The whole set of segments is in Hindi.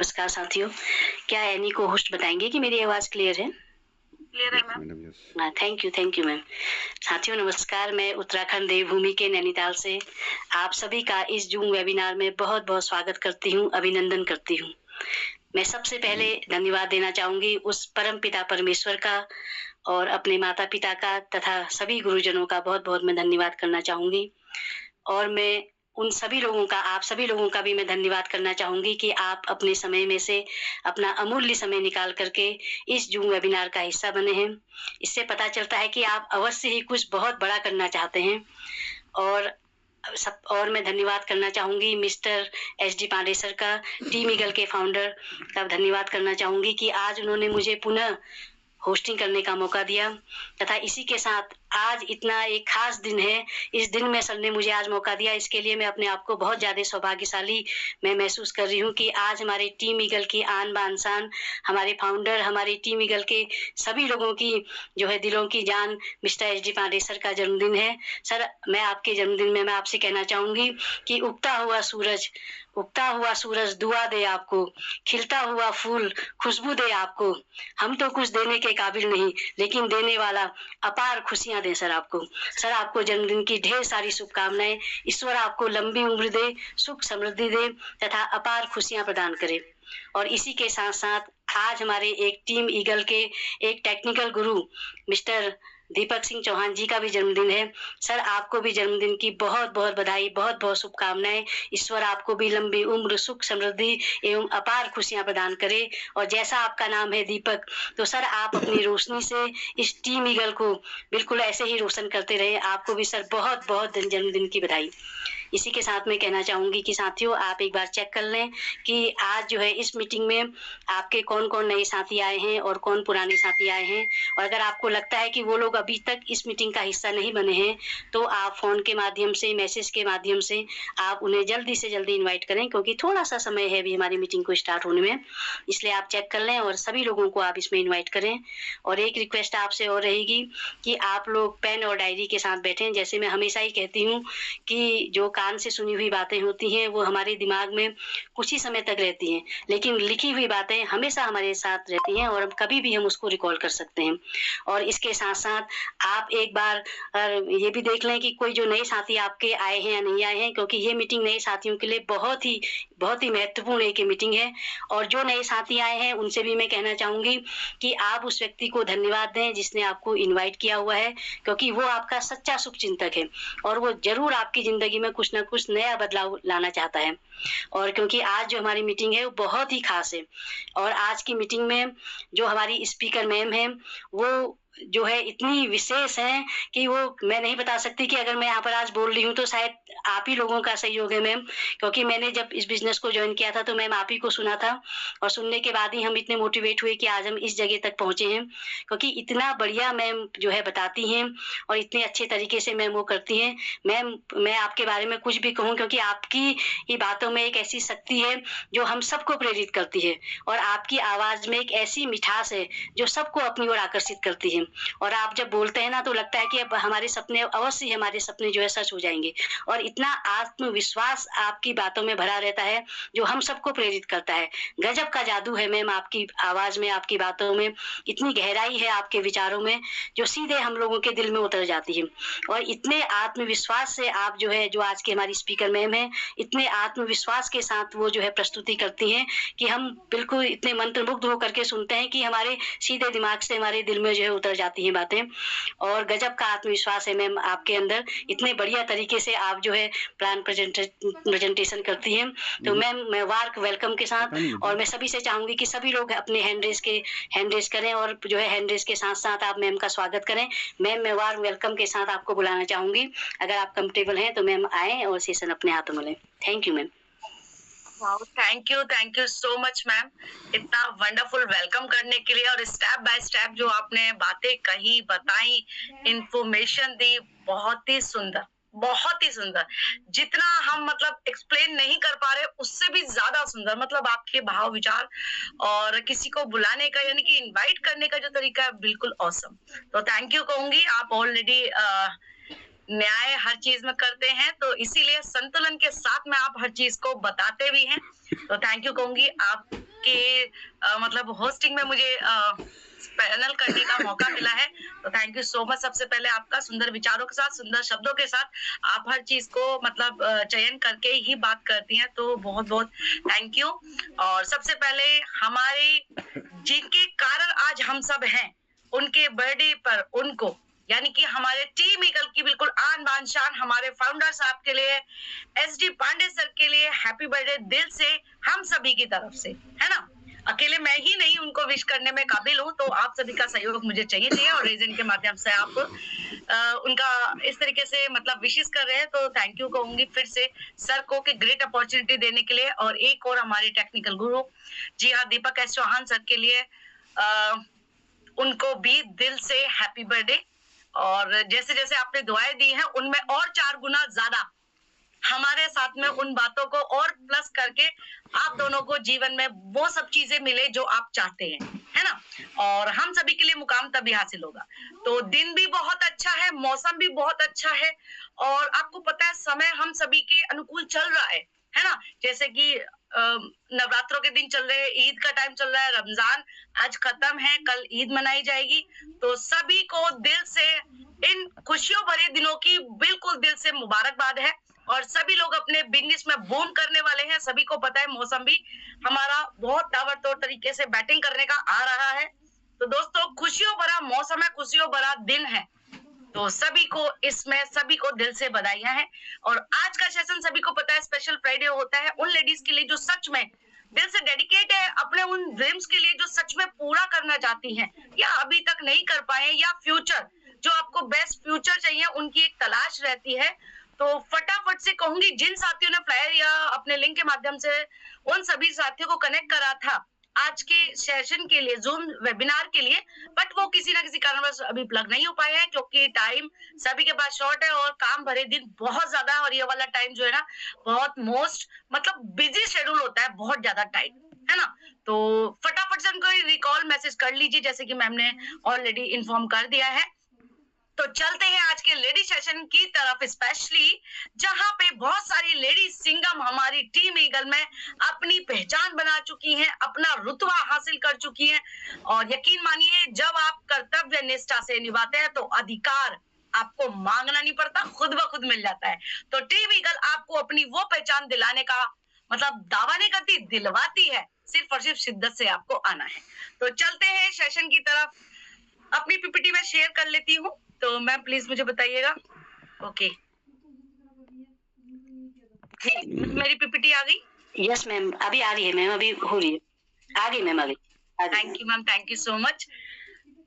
नमस्कार साथियों। क्या एनी को होस्ट बताएंगे कि मेरी आवाज क्लियर है? क्लियर है मैम। Thank you ma'am. साथियों नमस्कार, मैं उत्तराखंड देवभूमि के नैनीताल से आप सभी का इस जूम वेबिनार में बहुत बहुत स्वागत करती हूँ, अभिनंदन करती हूँ। मैं सबसे पहले धन्यवाद देना चाहूंगी उस परम पिता परमेश्वर का और अपने माता पिता का तथा सभी गुरुजनों का बहुत बहुत मैं धन्यवाद करना चाहूंगी। और मैं उन सभी लोगों का, आप सभी लोगों का भी मैं धन्यवाद करना चाहूंगी कि आप अपने समय में से अपना अमूल्य समय निकाल करके इस जूम वेबिनार का हिस्सा बने हैं। इससे पता चलता है कि आप अवश्य ही कुछ बहुत बड़ा करना चाहते हैं। और मैं धन्यवाद करना चाहूंगी मिस्टर SD पांडे सर का, टीम ईगल के फाउंडर का धन्यवाद करना चाहूंगी कि आज उन्होंने मुझे पुनः होस्टिंग करने का मौका दिया तथा इसी के साथ आज इतना एक खास दिन है, इस दिन में सर ने मुझे आज मौका दिया, इसके लिए मैं अपने आप को बहुत ज्यादा सौभाग्यशाली मैं महसूस कर रही हूँ कि आज हमारे टीम ईगल की आन बान शान, हमारे फाउंडर, हमारे टीम ईगल के सभी लोगों की जो है दिलों की जान मिस्टर SD पांडे सर का जन्मदिन है। सर, मैं आपके जन्मदिन में मैं आपसे कहना चाहूंगी कि उगता हुआ सूरज दुआ दे आपको, खिलता हुआ फूल खुशबू दे आपको। हम तो कुछ देने के काबिल नहीं, लेकिन देने वाला अपार खुशियां दे सर आपको। सर, आपको जन्मदिन की ढेर सारी शुभकामनाएं। ईश्वर आपको लंबी उम्र दे, सुख समृद्धि दे तथा अपार खुशियां प्रदान करे। और इसी के साथ साथ आज हमारे एक टीम ईगल के एक टेक्निकल गुरु मिस्टर दीपक सिंह चौहान जी का भी जन्मदिन है। सर, आपको भी जन्मदिन की बहुत बहुत बधाई, बहुत बहुत शुभकामनाएं। ईश्वर आपको भी लंबी उम्र, सुख समृद्धि एवं अपार खुशियां प्रदान करे। और जैसा आपका नाम है दीपक, तो सर आप अपनी रोशनी से इस टीम ईगल को बिल्कुल ऐसे ही रोशन करते रहे। आपको भी सर बहुत बहुत जन्मदिन की बधाई। इसी के साथ मैं कहना चाहूंगी कि साथियों, आप एक बार चेक कर लें कि आज जो है इस मीटिंग में आपके कौन कौन नए साथी आए हैं और कौन पुराने साथी आए हैं। और अगर आपको लगता है कि वो लोग अभी तक इस मीटिंग का हिस्सा नहीं बने हैं, तो आप फोन के माध्यम से, मैसेज के माध्यम से आप उन्हें जल्दी से जल्दी इन्वाइट करें, क्योंकि थोड़ा सा समय है अभी हमारी मीटिंग को स्टार्ट होने में। इसलिए आप चेक कर लें और सभी लोगों को आप इसमें इन्वाइट करें। और एक रिक्वेस्ट आपसे और रहेगी कि आप लोग पेन और डायरी के साथ बैठें। जैसे मैं हमेशा ही कहती हूँ कि जो कान से सुनी हुई बातें होती हैं वो हमारे दिमाग में कुछ ही समय तक रहती हैं, लेकिन लिखी हुई बातें हमेशा हमारे साथ रहती हैं और कभी भी हम उसको रिकॉल कर सकते हैं। और इसके साथ साथ आप एक बार ये भी देख लें कि कोई जो नए साथी आपके आए हैं या नहीं आए हैं, क्योंकि ये मीटिंग नए साथियों के लिए बहुत ही महत्वपूर्ण एक मीटिंग है। और जो नए साथी आए हैं उनसे भी मैं कहना चाहूंगी कि आप उस व्यक्ति को धन्यवाद दें जिसने आपको इन्वाइट किया हुआ है, क्योंकि वो आपका सच्चा शुभ चिंतक है और वो जरूर आपकी जिंदगी में कुछ ना कुछ नया बदलाव लाना चाहता है। और क्योंकि आज जो हमारी मीटिंग है वो बहुत ही खास है और आज की मीटिंग में जो हमारी स्पीकर मैम है वो जो है इतनी विशेष है कि वो मैं नहीं बता सकती कि अगर मैं यहाँ पर आज बोल रही हूँ तो शायद आप ही लोगों का सहयोग है मैम, क्योंकि मैंने जब इस बिजनेस को ज्वाइन किया था तो मैम आप ही को सुना था और सुनने के बाद ही हम इतने मोटिवेट हुए कि आज हम इस जगह तक पहुंचे हैं, क्योंकि इतना बढ़िया मैम जो है बताती हैं और इतने अच्छे तरीके से मैम वो करती हैं। मैम, मैं आपके बारे में कुछ भी कहूँ, क्योंकि आपकी ही बातों में एक ऐसी शक्ति है जो हम सबको प्रेरित करती है और आपकी आवाज में एक ऐसी मिठास है जो सबको अपनी ओर आकर्षित करती है। और आप जब बोलते हैं ना तो लगता है कि अब हमारे सपने अवश्य हमारे सपने जो है सच हो जाएंगे। और इतना आत्मविश्वास आपकी बातों में भरा रहता है जो हम सबको प्रेरित करता है। गजब का जादू है मैम आपकी आवाज में, आपकी बातों में इतनी गहराई है आपके विचारों में जो सीधे हम लोगों के दिल में उतर जाती है। और इतने आत्मविश्वास से आप जो है, जो आज की हमारी स्पीकर मैम है, इतने आत्मविश्वास के साथ वो जो है प्रस्तुति करती हैं कि हम बिल्कुल इतने मंत्रमुग्ध होकर के सुनते हैं कि हमारे सीधे दिमाग से हमारे दिल में जो है उतर जाती हैं बातें। और गजब का आत्मविश्वास है मैम आपके अंदर, इतने बढ़िया तरीके से आप जो है प्लान प्रेजेंटेशन करती हैं। तो मैम, मैं वार्क वेलकम के साथ और मैं सभी से चाहूंगी कि सभी लोग अपने हैंड रेस करें और जो है हैंड रेस के साथ साथ आप मैम का स्वागत करें। मैम, मैं वार्क वेलकम के साथ आपको बुलाना चाहूंगी। अगर आप कंफर्टेबल हैं तो मैम आए और सेशन अपने हाथों में लें। Thank you ma'am. Thank you so much ma'am, इतना वंडरफुल वेलकम करने के लिए और स्टेप बाय स्टेप जो आपने बातें कही, बताई, इंफॉर्मेशन दी, बहुत ही सुंदर, बहुत ही सुंदर। जितना हम मतलब एक्सप्लेन नहीं कर पा रहे उससे भी ज्यादा सुंदर, मतलब आपके भाव विचार और किसी को बुलाने का यानी कि इनवाइट करने का जो तरीका है बिल्कुल ऑसम। तो थैंक यू कहूंगी। आप ऑलरेडी न्याय हर चीज में करते हैं तो इसीलिए संतुलन के साथ में आप हर चीज को बताते भी हैं, तो थैंक यू कहूंगी। आप आपके मतलब होस्टिंग में मुझे पैनल करने का मौका मिला है। तो थैंक यू सो मच। सबसे पहले आपका सुंदर विचारों के साथ, सुंदर शब्दों के साथ आप हर चीज को मतलब चयन करके ही बात करती हैं, तो बहुत बहुत थैंक यू। और सबसे पहले हमारे जिनके कारण आज हम सब हैं, उनके बर्थडे पर उनको यानी कि हमारे टीम ईगल की बिल्कुल आन बान शान हमारे फाउंडर साहब के लिए, एसडी पांडे सर के लिए हैप्पी बर्थडे दिल से हम सभी की तरफ से, है ना। अकेले मैं ही नहीं उनको विश करने में काबिल हूँ, तो आप सभी का सहयोग मुझे चाहिए और रीजन के माध्यम से आप उनका इस तरीके से मतलब विशेष कर रहे हैं, तो थैंक यू कहूंगी फिर से सर को कि ग्रेट अपॉर्चुनिटी देने के लिए। और एक और हमारे टेक्निकल गुरु, जी हाँ, दीपक एस चौहान सर के लिए उनको भी दिल से हैप्पी बर्थडे। और जैसे जैसे आपने दुआएं दी हैं, उनमें और 4 गुना ज्यादा हमारे साथ में उन बातों को और प्लस करके आप दोनों को जीवन में वो सब चीजें मिले जो आप चाहते हैं, है ना। और हम सभी के लिए मुकाम तभी हासिल होगा। तो दिन भी बहुत अच्छा है, मौसम भी बहुत अच्छा है, और आपको पता है समय हम सभी के अनुकूल चल रहा है ना। जैसे कि नवरात्रों के दिन चल रहे हैं, ईद का टाइम चल रहा है, रमजान आज खत्म है, कल ईद मनाई जाएगी। तो सभी को दिल से इन खुशियों भरे दिनों की बिल्कुल दिल से मुबारकबाद है। और सभी लोग अपने बिजनेस में बूम करने वाले हैं। सभी को पता है मौसम भी हमारा बहुत ताबड़तोड़ तरीके से बैटिंग करने का आ रहा है। तो दोस्तों, खुशियों भरा मौसम है, खुशियों भरा दिन है, तो सभी को इसमें सभी को दिल से बधाइयां हैं। और आज का सेशन सभी को पता है स्पेशल फ्राइडे होता है उन लेडीज के लिए जो सच में दिल से डेडिकेट है अपने उन ड्रीम्स के लिए, जो सच में पूरा करना चाहती हैं या अभी तक नहीं कर पाए, या फ्यूचर जो आपको बेस्ट फ्यूचर चाहिए उनकी एक तलाश रहती है। तो फटाफट से कहूंगी, जिन साथियों ने फ्लायर या अपने लिंक के माध्यम से उन सभी साथियों को कनेक्ट करा था आज के सेशन के लिए, जूम वेबिनार के लिए, बट वो किसी ना किसी कारणवश अभी प्लग नहीं हो पाए हैं, क्योंकि टाइम सभी के पास शॉर्ट है और काम भरे दिन बहुत ज्यादा है। और ये वाला टाइम जो है ना, बहुत मोस्ट मतलब बिजी शेड्यूल होता है, बहुत ज्यादा टाइम, है ना। तो फटाफट से उनको रिकॉल मैसेज कर लीजिए, जैसे कि मैम ने ऑलरेडी इन्फॉर्म कर दिया है। तो चलते हैं आज के लेडी सेशन की तरफ, स्पेशली जहां पे बहुत सारी लेडी सिंगम हमारी टीम ईगल में अपनी पहचान बना चुकी हैं, अपना रुतबा हासिल कर चुकी हैं। और यकीन मानिए, जब आप कर्तव्य निष्ठा से निभाते हैं तो अधिकार आपको मांगना नहीं पड़ता, खुद ब खुद मिल जाता है। तो टीम ईगल आपको अपनी वो पहचान दिलाने का मतलब दावा नहीं करती, दिलवाती है। सिर्फ और सिर्फ शिद्दत से आपको आना है। तो चलते हैं सेशन की तरफ। अपनी पीपीटी में शेयर कर लेती हूँ, तो मैम प्लीज मुझे बताइएगा। ओके, मेरी पीपीटी आ गई? यस मैम, अभी आ रही है मैम, अभी हो रही है, आ गई मैम, अभी। Thank you ma'am, thank you so much.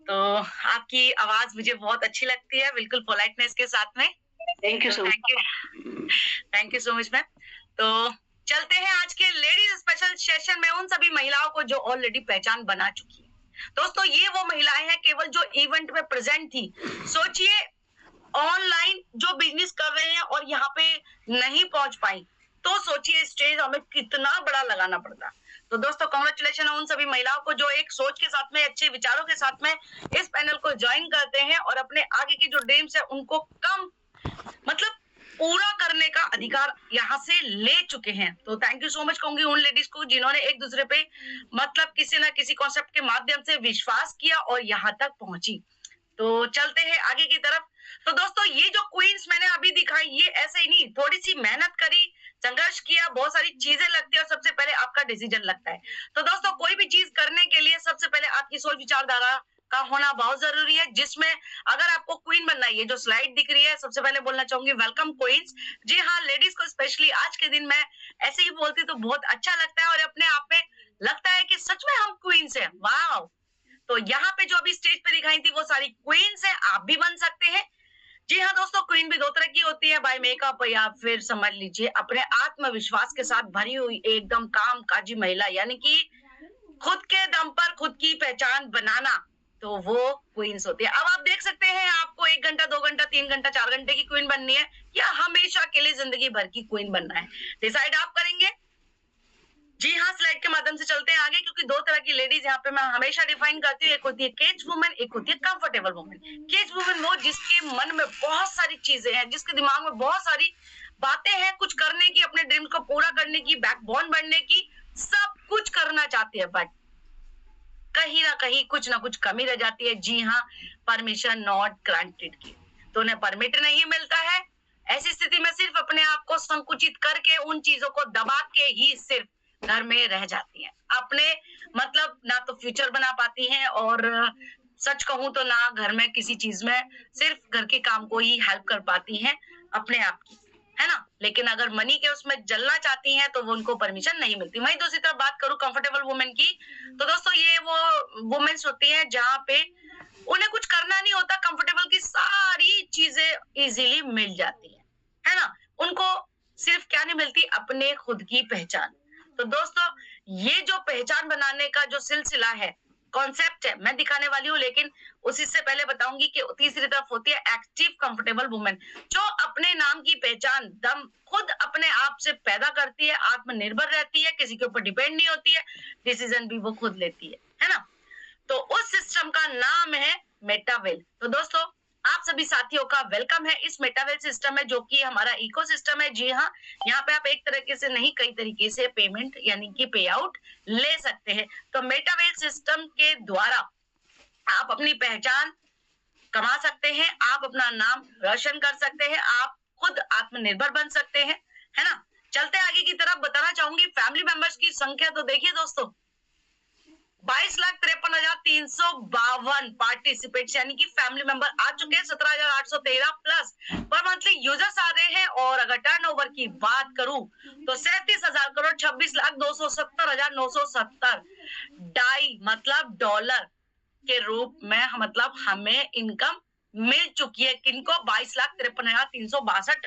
तो आपकी आवाज मुझे बहुत अच्छी लगती है, बिल्कुल पोलाइटनेस के साथ में। Thank you so much, thank you so much ma'am. तो चलते हैं आज के लेडीज स्पेशल सेशन में उन सभी महिलाओं को जो ऑलरेडी पहचान बना चुकी है। दोस्तों, ये वो महिलाएं हैं केवल जो इवेंट में प्रेजेंट थी। सोचिए, ऑनलाइन जो बिजनेस कर रहे हैं और यहाँ पे नहीं पहुंच पाई, तो सोचिए स्टेज हमें कितना बड़ा लगाना पड़ता। तो दोस्तों, कांग्रेचुलेशन है उन सभी महिलाओं को जो एक सोच के साथ में, अच्छे विचारों के साथ में इस पैनल को ज्वाइन करते हैं और अपने आगे की जो ड्रीम्स है उनको कम मतलब पूरा करने का अधिकार यहाँ से ले चुके हैं। तो थैंक यू सो मच कहूंगी उन लेडीज को जिन्होंने एक दूसरे पे मतलब किसी ना किसी कॉन्सेप्ट के माध्यम से विश्वास किया और यहाँ तक पहुंची। तो चलते हैं आगे की तरफ। तो दोस्तों, ये जो क्वींस मैंने अभी दिखाई, ये ऐसे ही नहीं, थोड़ी सी मेहनत करी, संघर्ष किया, बहुत सारी चीजें लगती है और सबसे पहले आपका डिसीजन लगता है। तो दोस्तों, कोई भी चीज करने के लिए सबसे पहले आपकी सोच विचारधारा का होना बहुत जरूरी है, जिसमें अगर आपको क्वीन बनना है, ये जो स्लाइड दिख रही है, सबसे पहले बोलना चाहूंगी वेलकम क्वींस। जी हाँ, लेडीज को स्पेशली आज के दिन में ऐसे ही बोलती तो बहुत अच्छा लगता है और अपने आप में लगता है कि सच में हम क्वींस हैं। वाह! तो यहाँ पे जो अभी स्टेज पे दिखाई थी वो सारी क्वींस है, आप भी बन सकते हैं। जी हाँ दोस्तों, क्वीन भी 2 तरह की होती है, बाय मेकअप या फिर समझ लीजिए अपने आत्मविश्वास के साथ भरी हुई एकदम काम काजी महिला, यानी कि खुद के दम पर खुद की पहचान बनाना, तो वो क्वींस होती है। अब आप देख सकते हैं, आपको 1 घंटा, 2 घंटा, 3 घंटा, 4 घंटे की क्वीन बननी है या हमेशा के लिए जिंदगी भर की क्वीन बनना है, डिसाइड आप करेंगे। जी हाँ, स्लाइड के माध्यम से चलते हैं आगे, क्योंकि 2 तरह की लेडीज यहाँ पे मैं हमेशा डिफाइन करती हूँ। एक होती है केज वुमन, एक होती है कंफर्टेबल वुमन। केज वुमन वो जिसके मन में बहुत सारी चीजें हैं, जिसके दिमाग में बहुत सारी बातें हैं कुछ करने की, अपने ड्रीम्स को पूरा करने की, बैकबोन बनने की, सब कुछ करना चाहती है, बट कहीं ना कहीं कुछ ना कुछ कमी रह जाती है। जी हाँ, परमिशन नॉट ग्रांटेड की, तो उन्हें परमिट नहीं मिलता है। ऐसी स्थिति में सिर्फ अपने आप को संकुचित करके उन चीजों को दबा के ही सिर्फ घर में रह जाती हैं। अपने मतलब ना तो फ्यूचर बना पाती हैं, और सच कहूं तो ना घर में किसी चीज में, सिर्फ घर के काम को ही हेल्प कर पाती हैं अपने आप की, है ना। लेकिन अगर मनी के उसमें जलना चाहती हैं तो वो उनको परमिशन नहीं मिलती। वहीं दूसरी तरफ बात करूं कंफर्टेबल वुमेन की, तो दोस्तों ये वो वुमेन्स होती हैं जहां पे उन्हें कुछ करना नहीं होता, कंफर्टेबल की सारी चीजें इजीली मिल जाती है ना। उनको सिर्फ क्या नहीं मिलती, अपने खुद की पहचान। तो दोस्तों ये जो पहचान बनाने का जो सिलसिला है, कॉन्सेप्ट है, मैं दिखाने वाली हूँ, लेकिन उसी से पहले बताऊंगी कि तीसरी तरफ होती है एक्टिव कंफर्टेबल वुमेन, जो अपने नाम की पहचान दम खुद अपने आप से पैदा करती है, आत्मनिर्भर रहती है, किसी के ऊपर डिपेंड नहीं होती है, डिसीजन भी वो खुद लेती है ना। तो उस सिस्टम का नाम है मेटावेल। तो दोस्तों आप सभी साथियों का वेलकम है इस मेटावेल सिस्टम में, जो कि हमारा इकोसिस्टम है। जी हाँ, यहाँ पे आप एक तरीके से नहीं, कई तरीके से पेमेंट यानी कि पे आउट ले सकते हैं। तो मेटावेल सिस्टम के द्वारा आप अपनी पहचान कमा सकते हैं, आप अपना नाम रोशन कर सकते हैं, आप खुद आत्मनिर्भर बन सकते हैं, है ना। चलते आगे की तरफ, बताना चाहूंगी फैमिली मेंबर्स की संख्या। तो देखिए दोस्तों, 22,53,352 पार्टिसिपेट्स यानी कि फैमिली मेंबर आ चुके हैं। 17,813 प्लस पर मंथली यूजर्स आ रहे हैं। और अगर टर्नओवर की बात करूं तो 37,000 करोड़ 26,270,970 डाई मतलब डॉलर के रूप में मतलब हमें इनकम मिल चुकी है। किनको? 22,53,362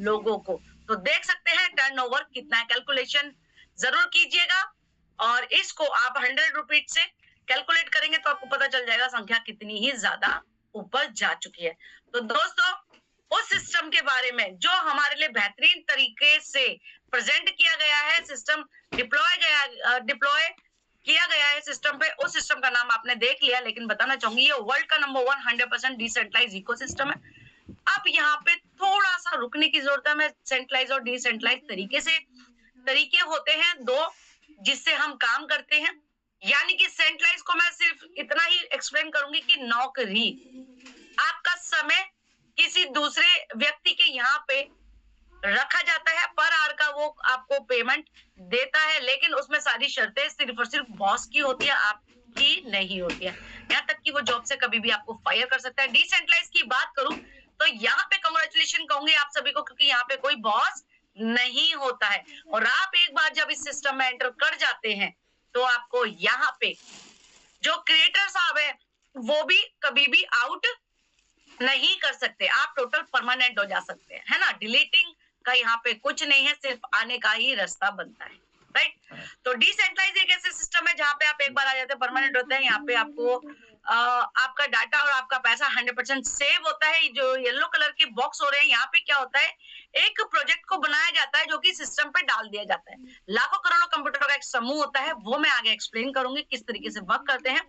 लोगों को। तो देख सकते हैं टर्नओवर कितना है। कैलकुलेशन जरूर कीजिएगा, और इसको आप 100 रुपीज से कैलकुलेट करेंगे तो आपको पता चल जाएगा संख्या कितनी ही ज्यादा ऊपर जा चुकी है। तो दोस्तों उस सिस्टम के बारे में जो हमारे लिए बेहतरीन तरीके से प्रेजेंट किया गया है, सिस्टम डिप्लॉय किया गया है सिस्टम पे, उस सिस्टम का नाम आपने देख लिया, लेकिन बताना चाहूंगी ये वर्ल्ड का नंबर 1 100% डिसेंट्रलाइज इकोसिस्टम है। अब यहाँ पे थोड़ा सा रुकने की जरूरत है। मैं सेंट्रलाइज और डिसेंट्रलाइज तरीके होते हैं दो जिससे हम काम करते हैं। यानी कि सेंट्रलाइज को मैं सिर्फ इतना ही एक्सप्लेन करूंगी कि नौकरी, आपका समय किसी दूसरे व्यक्ति के यहाँ पे रखा जाता है, पर आवर का वो आपको पेमेंट देता है, लेकिन उसमें सारी शर्तें सिर्फ और सिर्फ बॉस की होती है, आपकी नहीं होती है। यहाँ तक कि वो जॉब से कभी भी आपको फायर कर सकता है। डिसेंट्रलाइज की बात करूं तो यहाँ पे कांग्रेचुलेशन कहूंगी आप सभी को, क्योंकि यहाँ पे कोई बॉस नहीं होता है। और आप एक बार जब इस सिस्टम में एंटर कर जाते हैं तो आपको यहाँ पे जो क्रिएटर साहब है वो भी कभी भी आउट नहीं कर सकते। आप टोटल परमानेंट हो जा सकते हैं, है ना। डिलीटिंग का यहाँ पे कुछ नहीं है, सिर्फ आने का ही रास्ता बनता है, राइट। तो डिसेंट्रलाइज एक ऐसे सिस्टम है जहाँ पे आप एक बार आ जाते हैं, परमानेंट होते हैं। यहाँ पे आपको आपका डाटा और आपका पैसा 100% सेव होता है। जो येलो कलर के बॉक्स हो रहे हैं, यहाँ पे क्या होता है, एक प्रोजेक्ट को बनाया जाता है जो कि सिस्टम पे डाल दिया जाता है। लाखों करोड़ों कंप्यूटर का एक समूह होता है, वो मैं आगे एक्सप्लेन करूंगी किस तरीके से वर्क करते हैं।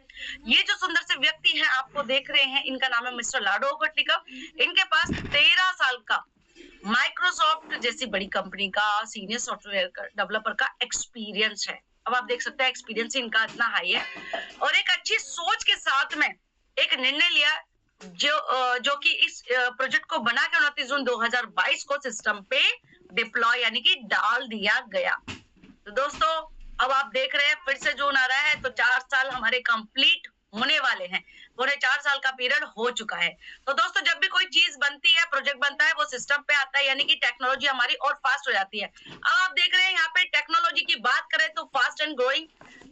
ये जो सुंदर से व्यक्ति हैं आपको देख रहे हैं, इनका नाम है मिस्टर लाडो कोटलिकव। इनके पास 13 साल का माइक्रोसॉफ्ट जैसी बड़ी कंपनी का सीनियर सॉफ्टवेयर डेवलपर का एक्सपीरियंस है। अब आप देख सकते हैं एक्सपीरियंस इनका इतना हाई है, और एक अच्छी सोच के साथ में एक निर्णय लिया जो कि इस प्रोजेक्ट को बना के 29 जून 2022 को सिस्टम पे डिप्लॉय यानी कि डाल दिया गया। तो दोस्तों अब आप देख रहे हैं फिर से जून आ रहा है, तो 4 साल हमारे कंप्लीट होने वाले हैं। पूरे 4 साल का पीरियड हो चुका है। तो दोस्तों जब भी कोई चीज बनती है, प्रोजेक्ट बनता है, वो सिस्टम पे आता है, यानी कि टेक्नोलॉजी हमारी और फास्ट हो जाती है। अब आप देख रहे हैं यहाँ पे टेक्नोलॉजी की बात करें तो फास्ट एंड ग्रोइंग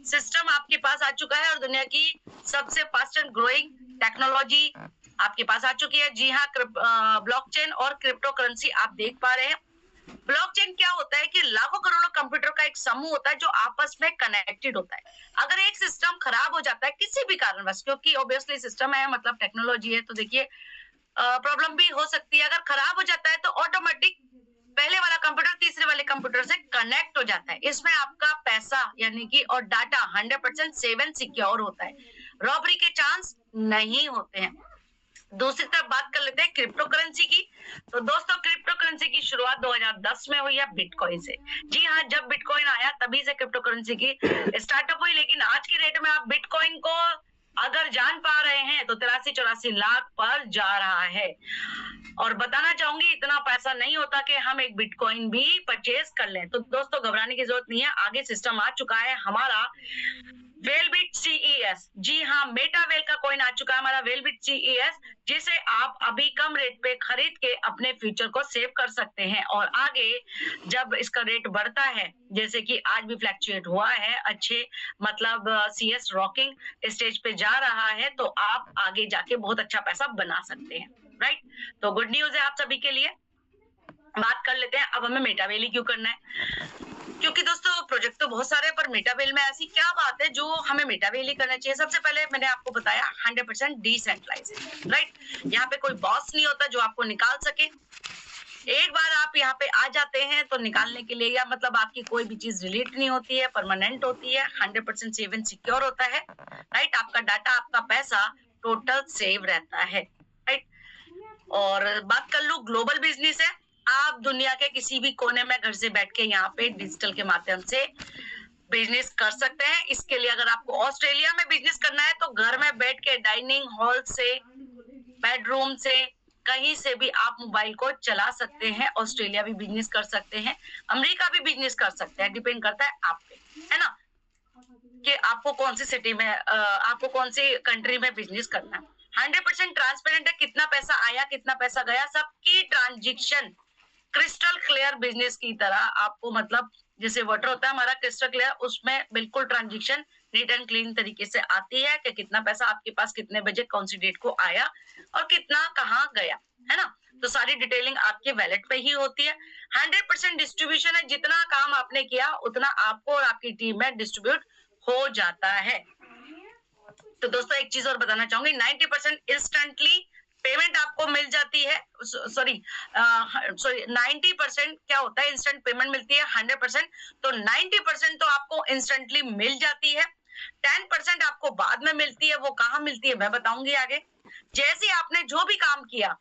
सिस्टम आपके पास आ चुका है, और दुनिया की सबसे फास्ट एंड ग्रोइंग टेक्नोलॉजी आपके पास आ चुकी है। जी हाँ, ब्लॉकचेन और क्रिप्टो करेंसी आप देख पा रहे हैं। ब्लॉकचेन क्या होता है कि लाखों करोड़ों कंप्यूटर का एक समूह होता है जो आपस में कनेक्टेड होता है। अगर एक सिस्टम खराब हो जाता है किसी भी कारणवश, क्योंकि ऑब्वियसली सिस्टम है मतलब टेक्नोलॉजी है, तो देखिए प्रॉब्लम भी हो सकती है। अगर खराब हो जाता है तो ऑटोमेटिक पहले वाला कंप्यूटर तीसरे वाले कंप्यूटर से कनेक्ट हो जाता है। इसमें आपका पैसा यानी कि और डाटा 100% सेव एंड सिक्योर होता है, रॉबरी के चांस नहीं होते हैं। दूसरी तरफ बात कर लेते हैं क्रिप्टो करेंसी की। तो दोस्तों क्रिप्टो करेंसी की शुरुआत 2010 में हुई है बिटकॉइन से। जी हाँ, जब बिटकॉइन आया तभी से क्रिप्टो करेंसी की स्टार्टअप हुई, लेकिन आज की डेट में आप बिटकॉइन को अगर जान पा रहे हैं तो 83-84 लाख पर जा रहा है। और बताना चाहूंगी इतना पैसा नहीं होता कि हम एक बिटकॉइन भी परचेज कर लें। तो दोस्तों घबराने की जरूरत नहीं है, आगे सिस्टम आ चुका है हमारा वेलबिट CES। जी हाँ, मेटावेल का कॉइन आ चुका है हमारा वेलबिट CES, जिसे आप अभी कम रेट पे खरीद के अपने फ्यूचर को सेव कर सकते हैं। और आगे जब इसका रेट बढ़ता है, जैसे कि आज भी फ्लैक्चुएट हुआ है अच्छे, मतलब CS रॉकिंग स्टेज पे जा रहा है, तो आप आगे जाके बहुत अच्छा पैसा बना सकते हैं। राइट, तो गुड न्यूज है आप सभी के लिए। बात कर लेते हैं अब हमें मेटावेल ही क्यों करना है, क्योंकि दोस्तों प्रोजेक्ट तो बहुत सारे हैं, पर मेटावेल में ऐसी क्या बात है जो हमें मेटावेल ही करना चाहिए। सबसे पहले मैंने आपको बताया 100% डिसेंट्रलाइज्ड। राइट, यहाँ पे कोई बॉस नहीं होता जो आपको निकाल सके। एक बार आप यहाँ पे आ जाते हैं तो निकालने के लिए, या मतलब आपकी कोई भी चीज डिलीट नहीं होती है, परमानेंट होती है, 100% सेव एंड सिक्योर होता है। राइट, आपका डाटा, आपका पैसा टोटल सेव रहता है। राइट, और बात कर लूं ग्लोबल बिजनेस है, आप दुनिया के किसी भी कोने में घर से बैठ के यहाँ पे डिजिटल के माध्यम से बिजनेस कर सकते हैं। इसके लिए अगर आपको ऑस्ट्रेलिया में बिजनेस करना है तो घर में बैठ के डाइनिंग हॉल से, बेडरूम से, कहीं से भी आप मोबाइल को चला सकते हैं। ऑस्ट्रेलिया भी बिजनेस कर सकते हैं, अमेरिका भी बिजनेस कर सकते हैं, डिपेंड करता है आप पे, है ना, कि आपको कौन सी सिटी में, आपको कौन सी कंट्री में बिजनेस करना है। 100% ट्रांसपेरेंट है, कितना पैसा आया कितना पैसा गया, सबकी ट्रांजेक्शन क्रिस्टल क्लियर बिजनेस की तरह आपको, मतलब जैसे वाटर होता है हमारा क्रिस्टल क्लियर, उसमें बिल्कुल ट्रांजेक्शन नीट एंड क्लीन तरीके से आती है कि कितना पैसा आपके पास कितने बजे कौन सी डेट को आया और कितना कहाँ गया, है ना। तो सारी डिटेलिंग आपके वैलेट पे ही होती है। 100% डिस्ट्रीब्यूशन है, जितना काम आपने किया उतना आपको और आपकी टीम में डिस्ट्रीब्यूट हो जाता है। तो दोस्तों एक चीज और बताना चाहूंगी, 90% इंस्टेंटली पेमेंट आपको मिल जाती है। सॉरी 90% क्या होता है, इंस्टेंट पेमेंट मिलती है 100%, तो 90% तो आपको इंस्टेंटली मिल जाती है। 10% आपको बाद में मिलती है, वो कहाँ मिलती है मैं बताऊंगी आगे। जैसे आपने जो भी काम किया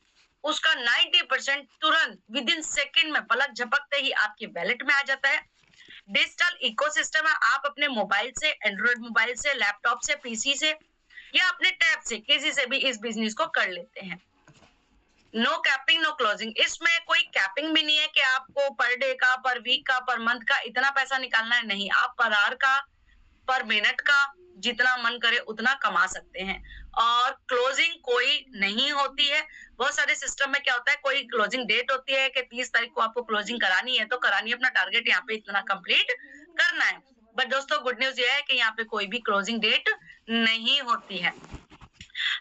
उसका 90% तुरंत विद इन सेकेंड में, पलक झपकते ही आपके वैलेट में आ जाता है। डिजिटल इकोसिस्टम है, आप अपने मोबाइल से, एंड्रॉइड मोबाइल से, लैपटॉप से, पीसी से या अपने टैब से किसी से भी इस बिजनेस को कर लेते हैं। नो कैपिंग नो क्लोजिंग, इसमें कोई कैपिंग भी नहीं है कि आपको पर डे का, पर वीक का, पर मंथ का इतना पैसा निकालना है, नहीं, आप पर आवर का, पर मिनट का जितना मन करे उतना कमा सकते हैं। और क्लोजिंग कोई नहीं होती है। बहुत सारे सिस्टम में क्या होता है, कोई क्लोजिंग डेट होती है कि 30 तारीख को आपको क्लोजिंग करानी है तो करानी है, अपना टारगेट यहाँ पे इतना कंप्लीट करना है। बट दोस्तों गुड न्यूज ये है कि यहाँ पे कोई भी क्लोजिंग डेट नहीं होती है।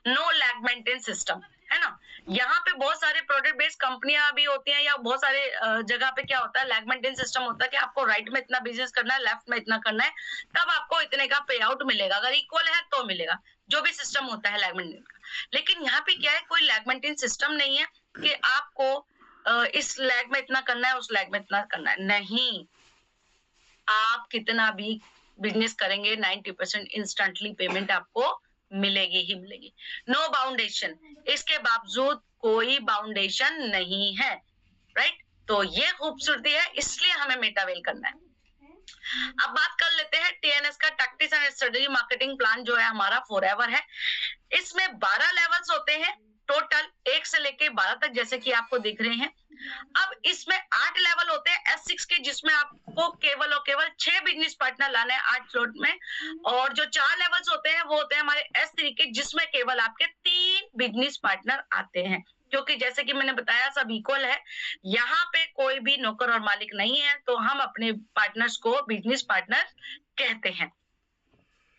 नो लैग मेंटेन सिस्टम, है ना। यहाँ पे बहुत सारे प्रोडक्ट बेस्ड कंपनियां भी होती हैं, या बहुत सारे जगह पे क्या होता है, लैग मेंटेन सिस्टम होता है कि आपको राइट में इतना बिजनेस करना है, लेफ्ट में इतना करना है, तब आपको इतने का पे आउट मिलेगा, अगर इक्वल है तो मिलेगा, जो भी सिस्टम होता है लैग मेंटेन का। लेकिन यहाँ पे क्या है, कोई लैग मेंटेन सिस्टम नहीं है कि आपको इस लैग में इतना करना है, उस लैग में इतना करना है, नहीं। आप कितना भी बिजनेस करेंगे 90% इंस्टेंटली पेमेंट आपको मिलेगी ही मिलेगी। नो बाउंडेशन, इसके बावजूद कोई बाउंडेशन नहीं है। राइट, तो ये खूबसूरती है, इसलिए हमें मेटावेल करना है। अब बात कर लेते हैं TNS का, tactics and strategy marketing plan जो है हमारा फॉरएवर है। इसमें 12 लेवल्स होते हैं टोटल, 1 से लेके 12 तक, जैसे कि आपको दिख रहे हैं। अब इसमें 8 लेवल होते हैं S6 के, जिसमें आपको केवल और केवल 6 बिजनेस पार्टनर लाने हैं 8 स्लॉट में। और जो 4 लेवल्स होते हैं वो होते हैं हमारे S3 के, जिसमें केवल आपके 3 बिजनेस पार्टनर आते हैं, क्योंकि जैसे कि मैंने बताया सब इक्वल है, यहाँ पे कोई भी नौकर और मालिक नहीं है, तो हम अपने पार्टनर्स को बिजनेस पार्टनर कहते हैं।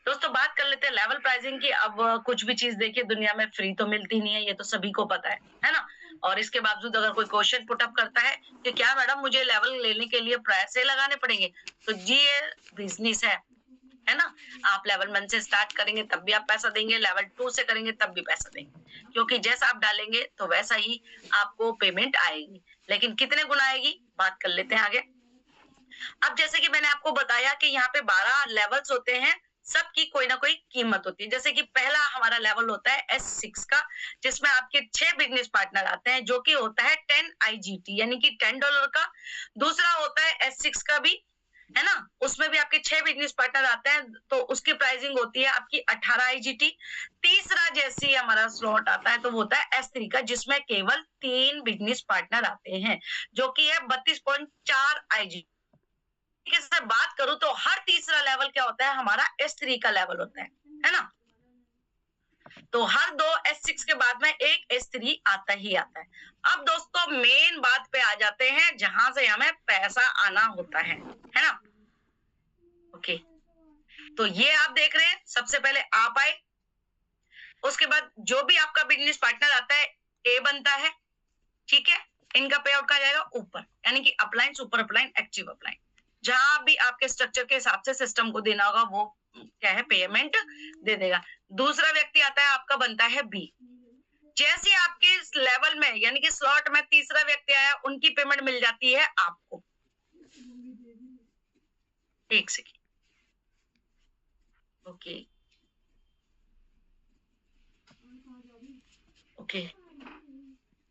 दोस्तों बात कर लेते हैं लेवल प्राइसिंग की। अब कुछ भी चीज देखिए दुनिया में फ्री तो मिलती नहीं है, ये तो सभी को पता है ना। और इसके बावजूद अगर कोई क्वेश्चन पुटअप करता है कि क्या मैडम मुझे लेवल लेने के लिए पैसे लगाने पड़ेंगे, तो जी ये बिजनेस है ना। आप लेवल 1 से स्टार्ट करेंगे तब भी आप पैसा देंगे, लेवल 2 से करेंगे तब भी पैसा देंगे, क्योंकि जैसा आप डालेंगे तो वैसा ही आपको पेमेंट आएगी। लेकिन कितने गुना आएगी, बात कर लेते हैं आगे। अब जैसे कि मैंने आपको बताया कि यहाँ पे 12 लेवल्स होते हैं, सबकी कोई ना कोई कीमत होती है। जैसे कि पहला हमारा लेवल होता है S6 का, जिसमें आपके 6 बिजनेस पार्टनर आते हैं, जो कि होता है 10 IGT यानी कि $10 का। दूसरा होता है S6 का भी, है ना, उसमें भी आपके 6 बिजनेस पार्टनर आते हैं, तो उसकी प्राइसिंग होती है आपकी 18 IGT। तीसरा जैसे ही हमारा स्लॉट आता है तो वो होता है S3 का, जिसमें केवल 3 बिजनेस पार्टनर आते हैं, जो कि है 32.4 IGT। से बात करूं तो हर तीसरा लेवल क्या होता है, हमारा S3 का लेवल होता है ना। तो हर 2 S6 के बाद में एक S3 आता ही आता है। अब दोस्तों मेन बात पे आ जाते हैं, जहां से हमें पैसा आना होता है ना। ओके, तो ये आप देख रहे हैं, सबसे पहले आप आए, उसके बाद जो भी आपका बिजनेस पार्टनर आता है A बनता है, ठीक है। इनका पे आउट कहा जाएगा ऊपर, यानी कि upline, super upline, active upline. जहां भी आपके स्ट्रक्चर के हिसाब से सिस्टम को देना होगा वो क्या है, पेमेंट दे देगा। दूसरा व्यक्ति आता है, आपका बनता है B। जैसे आपके इस लेवल में यानी कि स्लॉट में तीसरा व्यक्ति आया, उनकी पेमेंट मिल जाती है आपको। एक सेकेंड, ओके ओके।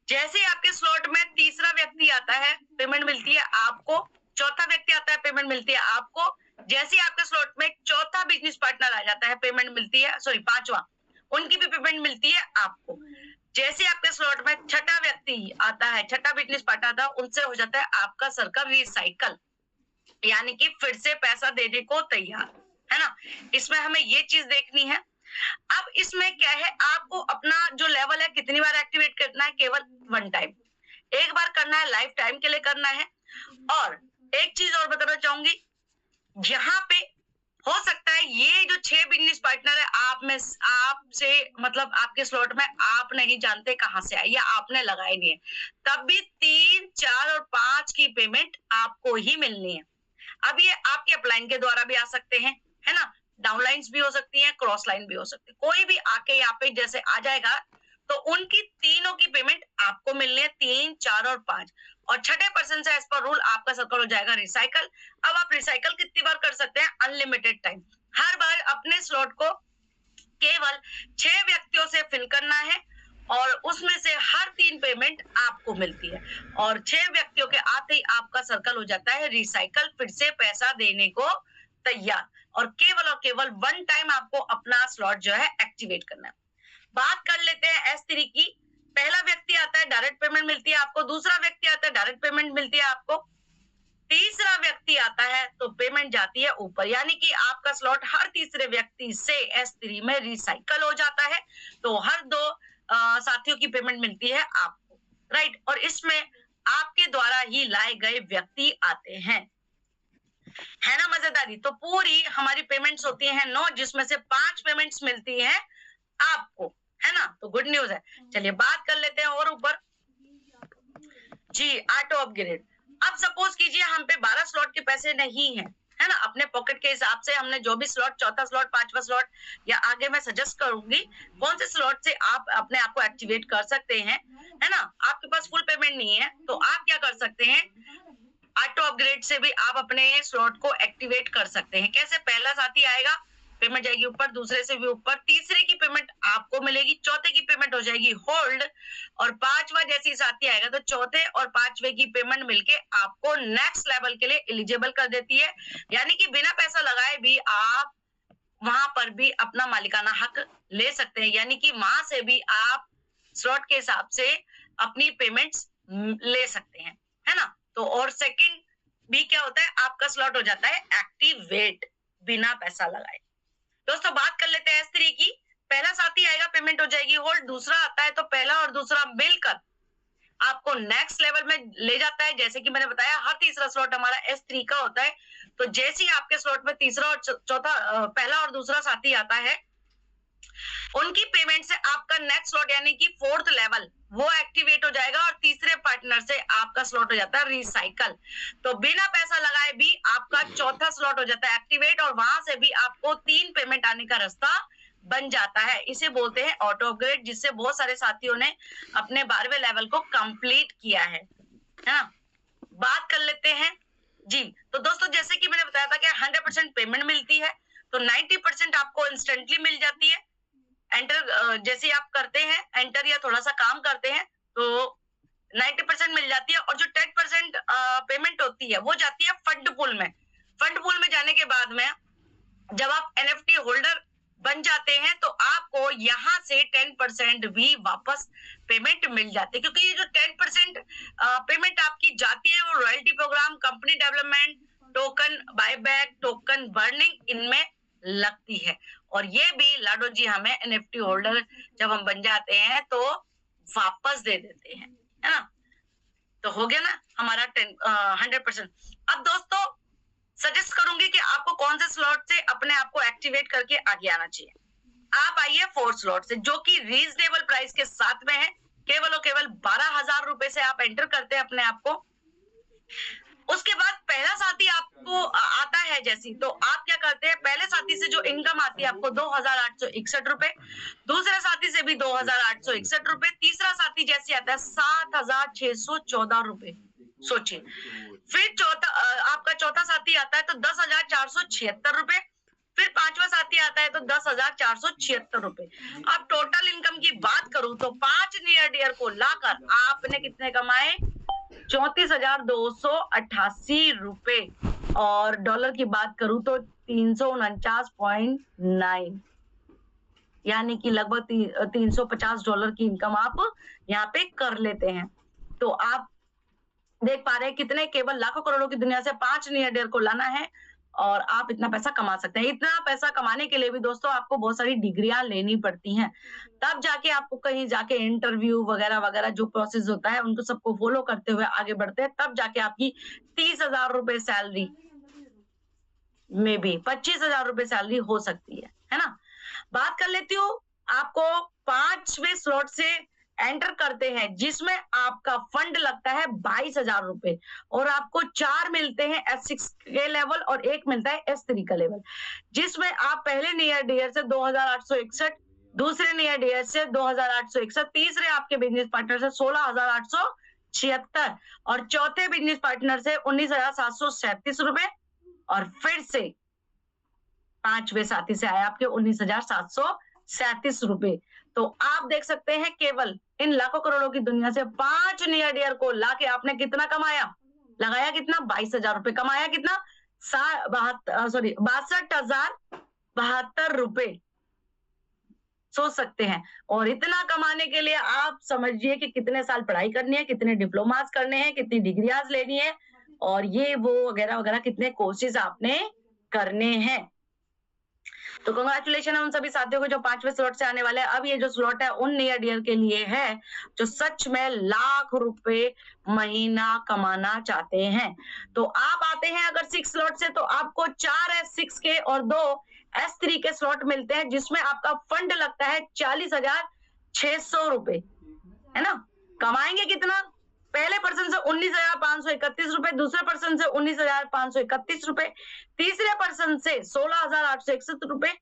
जैसे आपके स्लॉट में तीसरा व्यक्ति आता है, पेमेंट मिलती है आपको। चौथा व्यक्ति आता है, पेमेंट मिलती है आपको। जैसे आपके स्लॉट में चौथा बिजनेस पार्टनर आ जाता है, पेमेंट मिलती है, सॉरी पांचवा, उनकी भी पेमेंट मिलती है आपको। जैसे आपके स्लॉट में छठा व्यक्ति आता है, छठा बिजनेस पार्टनर आता है, उनसे हो जाता है आपका सर्कल रिसाइकल, यानी कि फिर से पैसा देने को तैयार, है ना। इसमें हमें ये चीज देखनी है। अब इसमें क्या है, आपको अपना जो लेवल है कितनी बार एक्टिवेट करना है, केवल 1 टाइम, एक बार करना है, लाइफ टाइम के लिए करना है। और एक चीज और बताना चाहूंगी, यहाँ पे हो सकता है ये जो 6 बिजनेस पार्टनर है, आप में आपसे मतलब आपके स्लॉट में आप नहीं जानते कहां से आई, या आपने लगाई नहीं है, तब भी 3, 4 और 5 की पेमेंट आपको ही मिलनी है। अब ये आपके अपलाइन के द्वारा भी आ सकते हैं, है ना, डाउनलाइंस भी हो सकती हैं, क्रॉस लाइन भी हो सकती है, कोई भी आके यहाँ पे जैसे आ जाएगा तो उनकी तीनों की पेमेंट आपको मिलनी है, 3, 4 और 5। और छठे पर्सन से एज पर रूल आपका सर्कल हो जाएगा रिसाइकल। अब आप रिसाइकल कितनी बार कर सकते हैं, अनलिमिटेड टाइम। हर बार अपने स्लॉट को केवल 6 व्यक्तियों से फिल करना है, और उसमें से हर 3 पेमेंट आपको मिलती है, और 6 व्यक्तियों के आते ही आपका सर्कल हो जाता है रिसाइकल, फिर से पैसा देने को तैयार। और केवल 1 टाइम आपको अपना स्लॉट जो है एक्टिवेट करना है। बात कर लेते हैं S3 की। पहला व्यक्ति आता है, डायरेक्ट पेमेंट मिलती है आपको। दूसरा व्यक्ति आता है, डायरेक्ट पेमेंट मिलती है आपको। तीसरा व्यक्ति आता है तो पेमेंट जाती है ऊपर, यानी कि आपका स्लॉट हर तीसरे व्यक्ति से S3 में रिसाइकल हो जाता है। तो हर 2 साथियों की पेमेंट मिलती है आपको, राइट। और इसमें आपके द्वारा ही लाए गए व्यक्ति आते हैं, है ना मजेदारी। तो पूरी हमारी पेमेंट्स होती हैं 9, जिसमें से 5 पेमेंट्स मिलती हैं आपको, है ना। तो गुड न्यूज है। चलिए बात कर लेते हैं और ऊपर जी, ऑटो अपग्रेड। अब सपोज कीजिए हम पे 12 स्लॉट के पैसे नहीं है, है ना, अपने पॉकेट के हिसाब से हमने जो भी स्लॉट, चौथा स्लॉट, 5वां स्लॉट, या आगे मैं सजेस्ट करूंगी कौन से स्लॉट से आप अपने आप को एक्टिवेट कर सकते हैं, है ना। आपके पास फुल पेमेंट नहीं है तो आप क्या कर सकते हैं, ऑटो अपग्रेड से भी आप अपने स्लॉट को एक्टिवेट कर सकते हैं। कैसे, पहला साथी आएगा, पेमेंट जाएगी ऊपर, दूसरे से भी ऊपर, तीसरे की पेमेंट आपको मिलेगी, चौथे की पेमेंट हो जाएगी होल्ड, और 5वां जैसे साथी आएगा तो चौथे और 5वें की पेमेंट मिलके आपको नेक्स्ट लेवल के लिए एलिजिबल कर देती है। यानी कि बिना पैसा लगाए भी आप वहां पर भी अपना मालिकाना हक ले सकते हैं, यानी कि वहां से भी आप स्लॉट के हिसाब से अपनी पेमेंट्स ले सकते हैं, है ना। तो और सेकंड भी क्या होता है, आपका स्लॉट हो जाता है एक्टिवेट बिना पैसा लगाए। दोस्तों बात कर लेते हैं S3 की। पहला साथी आएगा, पेमेंट हो जाएगी होल्ड। दूसरा आता है तो पहला और दूसरा मिलकर आपको नेक्स्ट लेवल में ले जाता है। जैसे कि मैंने बताया हर तीसरा स्लॉट हमारा S3 का होता है, तो जैसे ही आपके स्लॉट में तीसरा और चौथा, पहला और दूसरा साथी आता है, उनकी पेमेंट से आपका नेक्स्ट स्लॉट यानी कि 4th लेवल वो एक्टिवेट हो जाएगा, और तीसरे पार्टनर से आपका स्लॉट हो जाता है रिसाइकल। तो बिना पैसा लगाए भी आपका चौथा स्लॉट हो जाता है एक्टिवेट, और वहां से भी आपको 3 पेमेंट आने का रास्ता बन जाता है। इसे बोलते हैं ऑटो अपग्रेड, जिससे बहुत सारे साथियों ने अपने 12वें लेवल को कंप्लीट किया है ना। बात कर लेते हैं जी। तो दोस्तों जैसे कि मैंने बताया था कि 100% पेमेंट मिलती है, तो 90% आपको इंस्टेंटली मिल जाती है। एंटर जैसे आप करते हैं एंटर या थोड़ा सा काम करते हैं तो 90% मिल जाती है, और जो 10% पेमेंट होती है वो जाती है फंड पूल में। फंड पूल में जाने के बाद में जब आप एनएफटी होल्डर बन जाते हैं तो आपको यहाँ से 10% भी वापस पेमेंट मिल जाती है, क्योंकि ये जो 10% पेमेंट आपकी जाती है वो royalty programme, company development, token buyback, token burning इनमें लगती है। और ये भी लाडो जी हमें एनएफटी होल्डर जब हम बन जाते हैं तो वापस दे देते हैं, है ना। तो हो गया ना हमारा 100%। अब दोस्तों सजेस्ट करूंगी कि आपको कौन से स्लॉट से अपने आप को एक्टिवेट करके आगे आना चाहिए। आप आइए 4 स्लॉट से जो कि रीजनेबल प्राइस के साथ में है। केवल और केवल 12,000 रुपए से आप एंटर करते हैं अपने आप को। उसके बाद पहला साथी आपको आता है जैसी, तो आप क्या करते हैं, पहले साथी से जो इनकम आती है आपको 2,861 रुपए, दूसरे साथी से भी 2,861 रुपए, तीसरा साथी जैसे आता है 7,614 रुपए। सोचिए, फिर आपका चौथा साथी आता है तो 10,476 रुपए, फिर पांचवा साथी आता है तो 10,476 रुपए। अब टोटल इनकम की बात करूं तो 5 नियर डियर को लाकर आपने कितने कमाए, 34,288 रुपए। और डॉलर की बात करूं तो 349.9, यानी कि लगभग $350 की इनकम आप यहाँ पे कर लेते हैं। तो आप देख पा रहे हैं कितने, केवल लाखों करोड़ों की दुनिया से 5 नियर डियर को लाना है और आप इतना पैसा कमा सकते हैं। इतना पैसा कमाने के लिए भी दोस्तों आपको बहुत सारी डिग्रियां लेनी पड़ती हैं, तब जाके आपको कहीं जाके इंटरव्यू वगैरह वगैरह जो प्रोसेस होता है उनको सबको फॉलो करते हुए आगे बढ़ते हैं, तब जाके आपकी 30,000 रुपए सैलरी में भी 25,000 रुपए सैलरी हो सकती है ना। बात कर लेती हूँ, आपको 5वें स्लॉट से एंटर करते हैं जिसमें आपका फंड लगता है 22,000 रुपए, और आपको 4 मिलते हैं S6 के लेवल और 1 मिलता है S3 का लेवल, जिसमें आप पहले नियर डियर से 2,861, दूसरे नियर डियर से 2,861, तीसरे आपके बिजनेस पार्टनर से 16,876 और चौथे बिजनेस पार्टनर से 19,737 रुपए, और फिर से 5वें साथी से आया आपके 19,737 रुपए। तो आप देख सकते हैं केवल इन लाखों करोड़ों की दुनिया से 5 नियर डियर को लाके आपने कितना कमाया, लगाया कितना, 22,000 रुपए, कमाया कितना, 62,072 रुपए। सोच सकते हैं, और इतना कमाने के लिए आप समझिए कि कितने साल पढ़ाई करनी है, कितने डिप्लोमास करने हैं, कितनी डिग्रियाज लेनी है, और ये वो वगैरह वगैरह कितने कोर्सेज आपने करने हैं। तो कांग्रेचुलेशन है उन सभी साथियों को जो 5वें स्लॉट से आने वाले हैं। अब ये जो स्लॉट है उन नियर डियर के लिए है जो सच में लाख रुपए महीना कमाना चाहते हैं। तो आप आते हैं अगर 6 स्लॉट से, तो आपको 4 S6 के और 2 S3 के स्लॉट मिलते हैं, जिसमें आपका फंड लगता है 40,600 रुपए, है ना। कमाएंगे कितना, पहले पर्सन से 19,531 रुपए, दूसरे पर्सन से 19,531 रुपए, तीसरे पर्सन से 16,861 रुपए,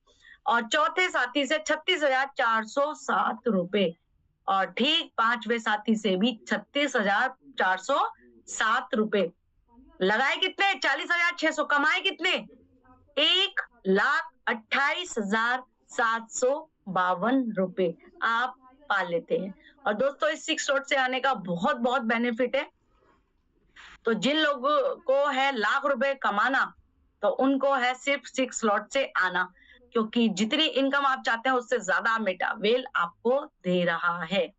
और चौथे साथी से 36,407 रुपए, और ठीक 5वें साथी से भी 36,407 रुपए। लगाए कितने, 40,600, कमाए कितने, 1,28,752 रुपए आप पा लेते हैं। और दोस्तों इस 6 स्लॉट से आने का बहुत बहुत बेनिफिट है। तो जिन लोगों को है लाख रुपए कमाना, तो उनको है सिर्फ 6 स्लॉट से आना, क्योंकि जितनी इनकम आप चाहते हैं उससे ज्यादा मेटावेल आपको दे रहा है।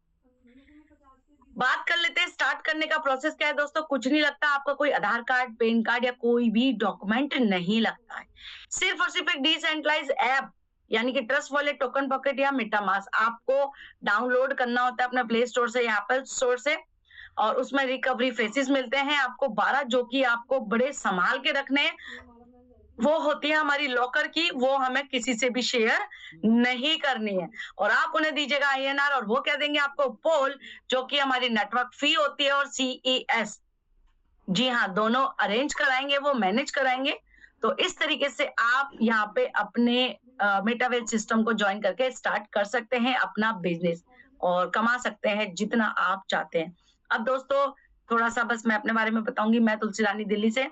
बात कर लेते हैं स्टार्ट करने का प्रोसेस क्या है दोस्तों। कुछ नहीं लगता, आपका कोई आधार कार्ड, पैन कार्ड या कोई भी डॉक्यूमेंट नहीं लगता है। सिर्फ और सिर्फ एक डिसेंट्रलाइज ऐप यानी कि ट्रस्ट वॉलेट, टोकन पॉकेट या मेटामास्क आपको डाउनलोड करना होता है अपना प्ले स्टोर से या एप्पल स्टोर से, और उसमें रिकवरी फेसेस मिलते हैं आपको 12, जो कि आपको बड़े संभाल के रखने हैं। वो होती है हमारी लॉकर की, वो हमें किसी से भी शेयर नहीं करनी है, और आप उन्हें दीजिएगा INR और वो क्या देंगे आपको, पोल, जो कि हमारी नेटवर्क फी होती है, और CES, जी हाँ, दोनों अरेंज कराएंगे, वो मैनेज कराएंगे। तो इस तरीके से आप यहाँ पे अपने मेटावेल सिस्टम को ज्वाइन करके स्टार्ट कर सकते हैं अपना बिजनेस और कमा सकते हैं जितना आप चाहते हैं। अब दोस्तों थोड़ा सा बस मैं अपने बारे में बताऊंगी। मैं तुलसी रानी दिल्ली से,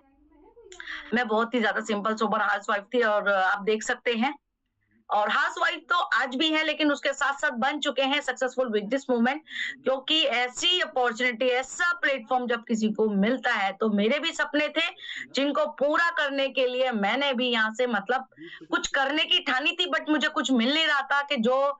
मैं बहुत ही ज्यादा सिंपल सोबर हाउसवाइफ थी और आप देख सकते हैं, और हाउसवाइफ तो आज भी है, लेकिन उसके साथ साथ बन चुके हैं सक्सेसफुल बिजनेस वूमेन, क्योंकि ऐसी अपॉर्चुनिटी, ऐसा प्लेटफॉर्म जब किसी को मिलता है, तो मेरे भी सपने थे जिनको पूरा करने के लिए मैंने भी यहाँ से मतलब कुछ करने की ठानी थी, बट मुझे कुछ मिल नहीं रहा था कि जो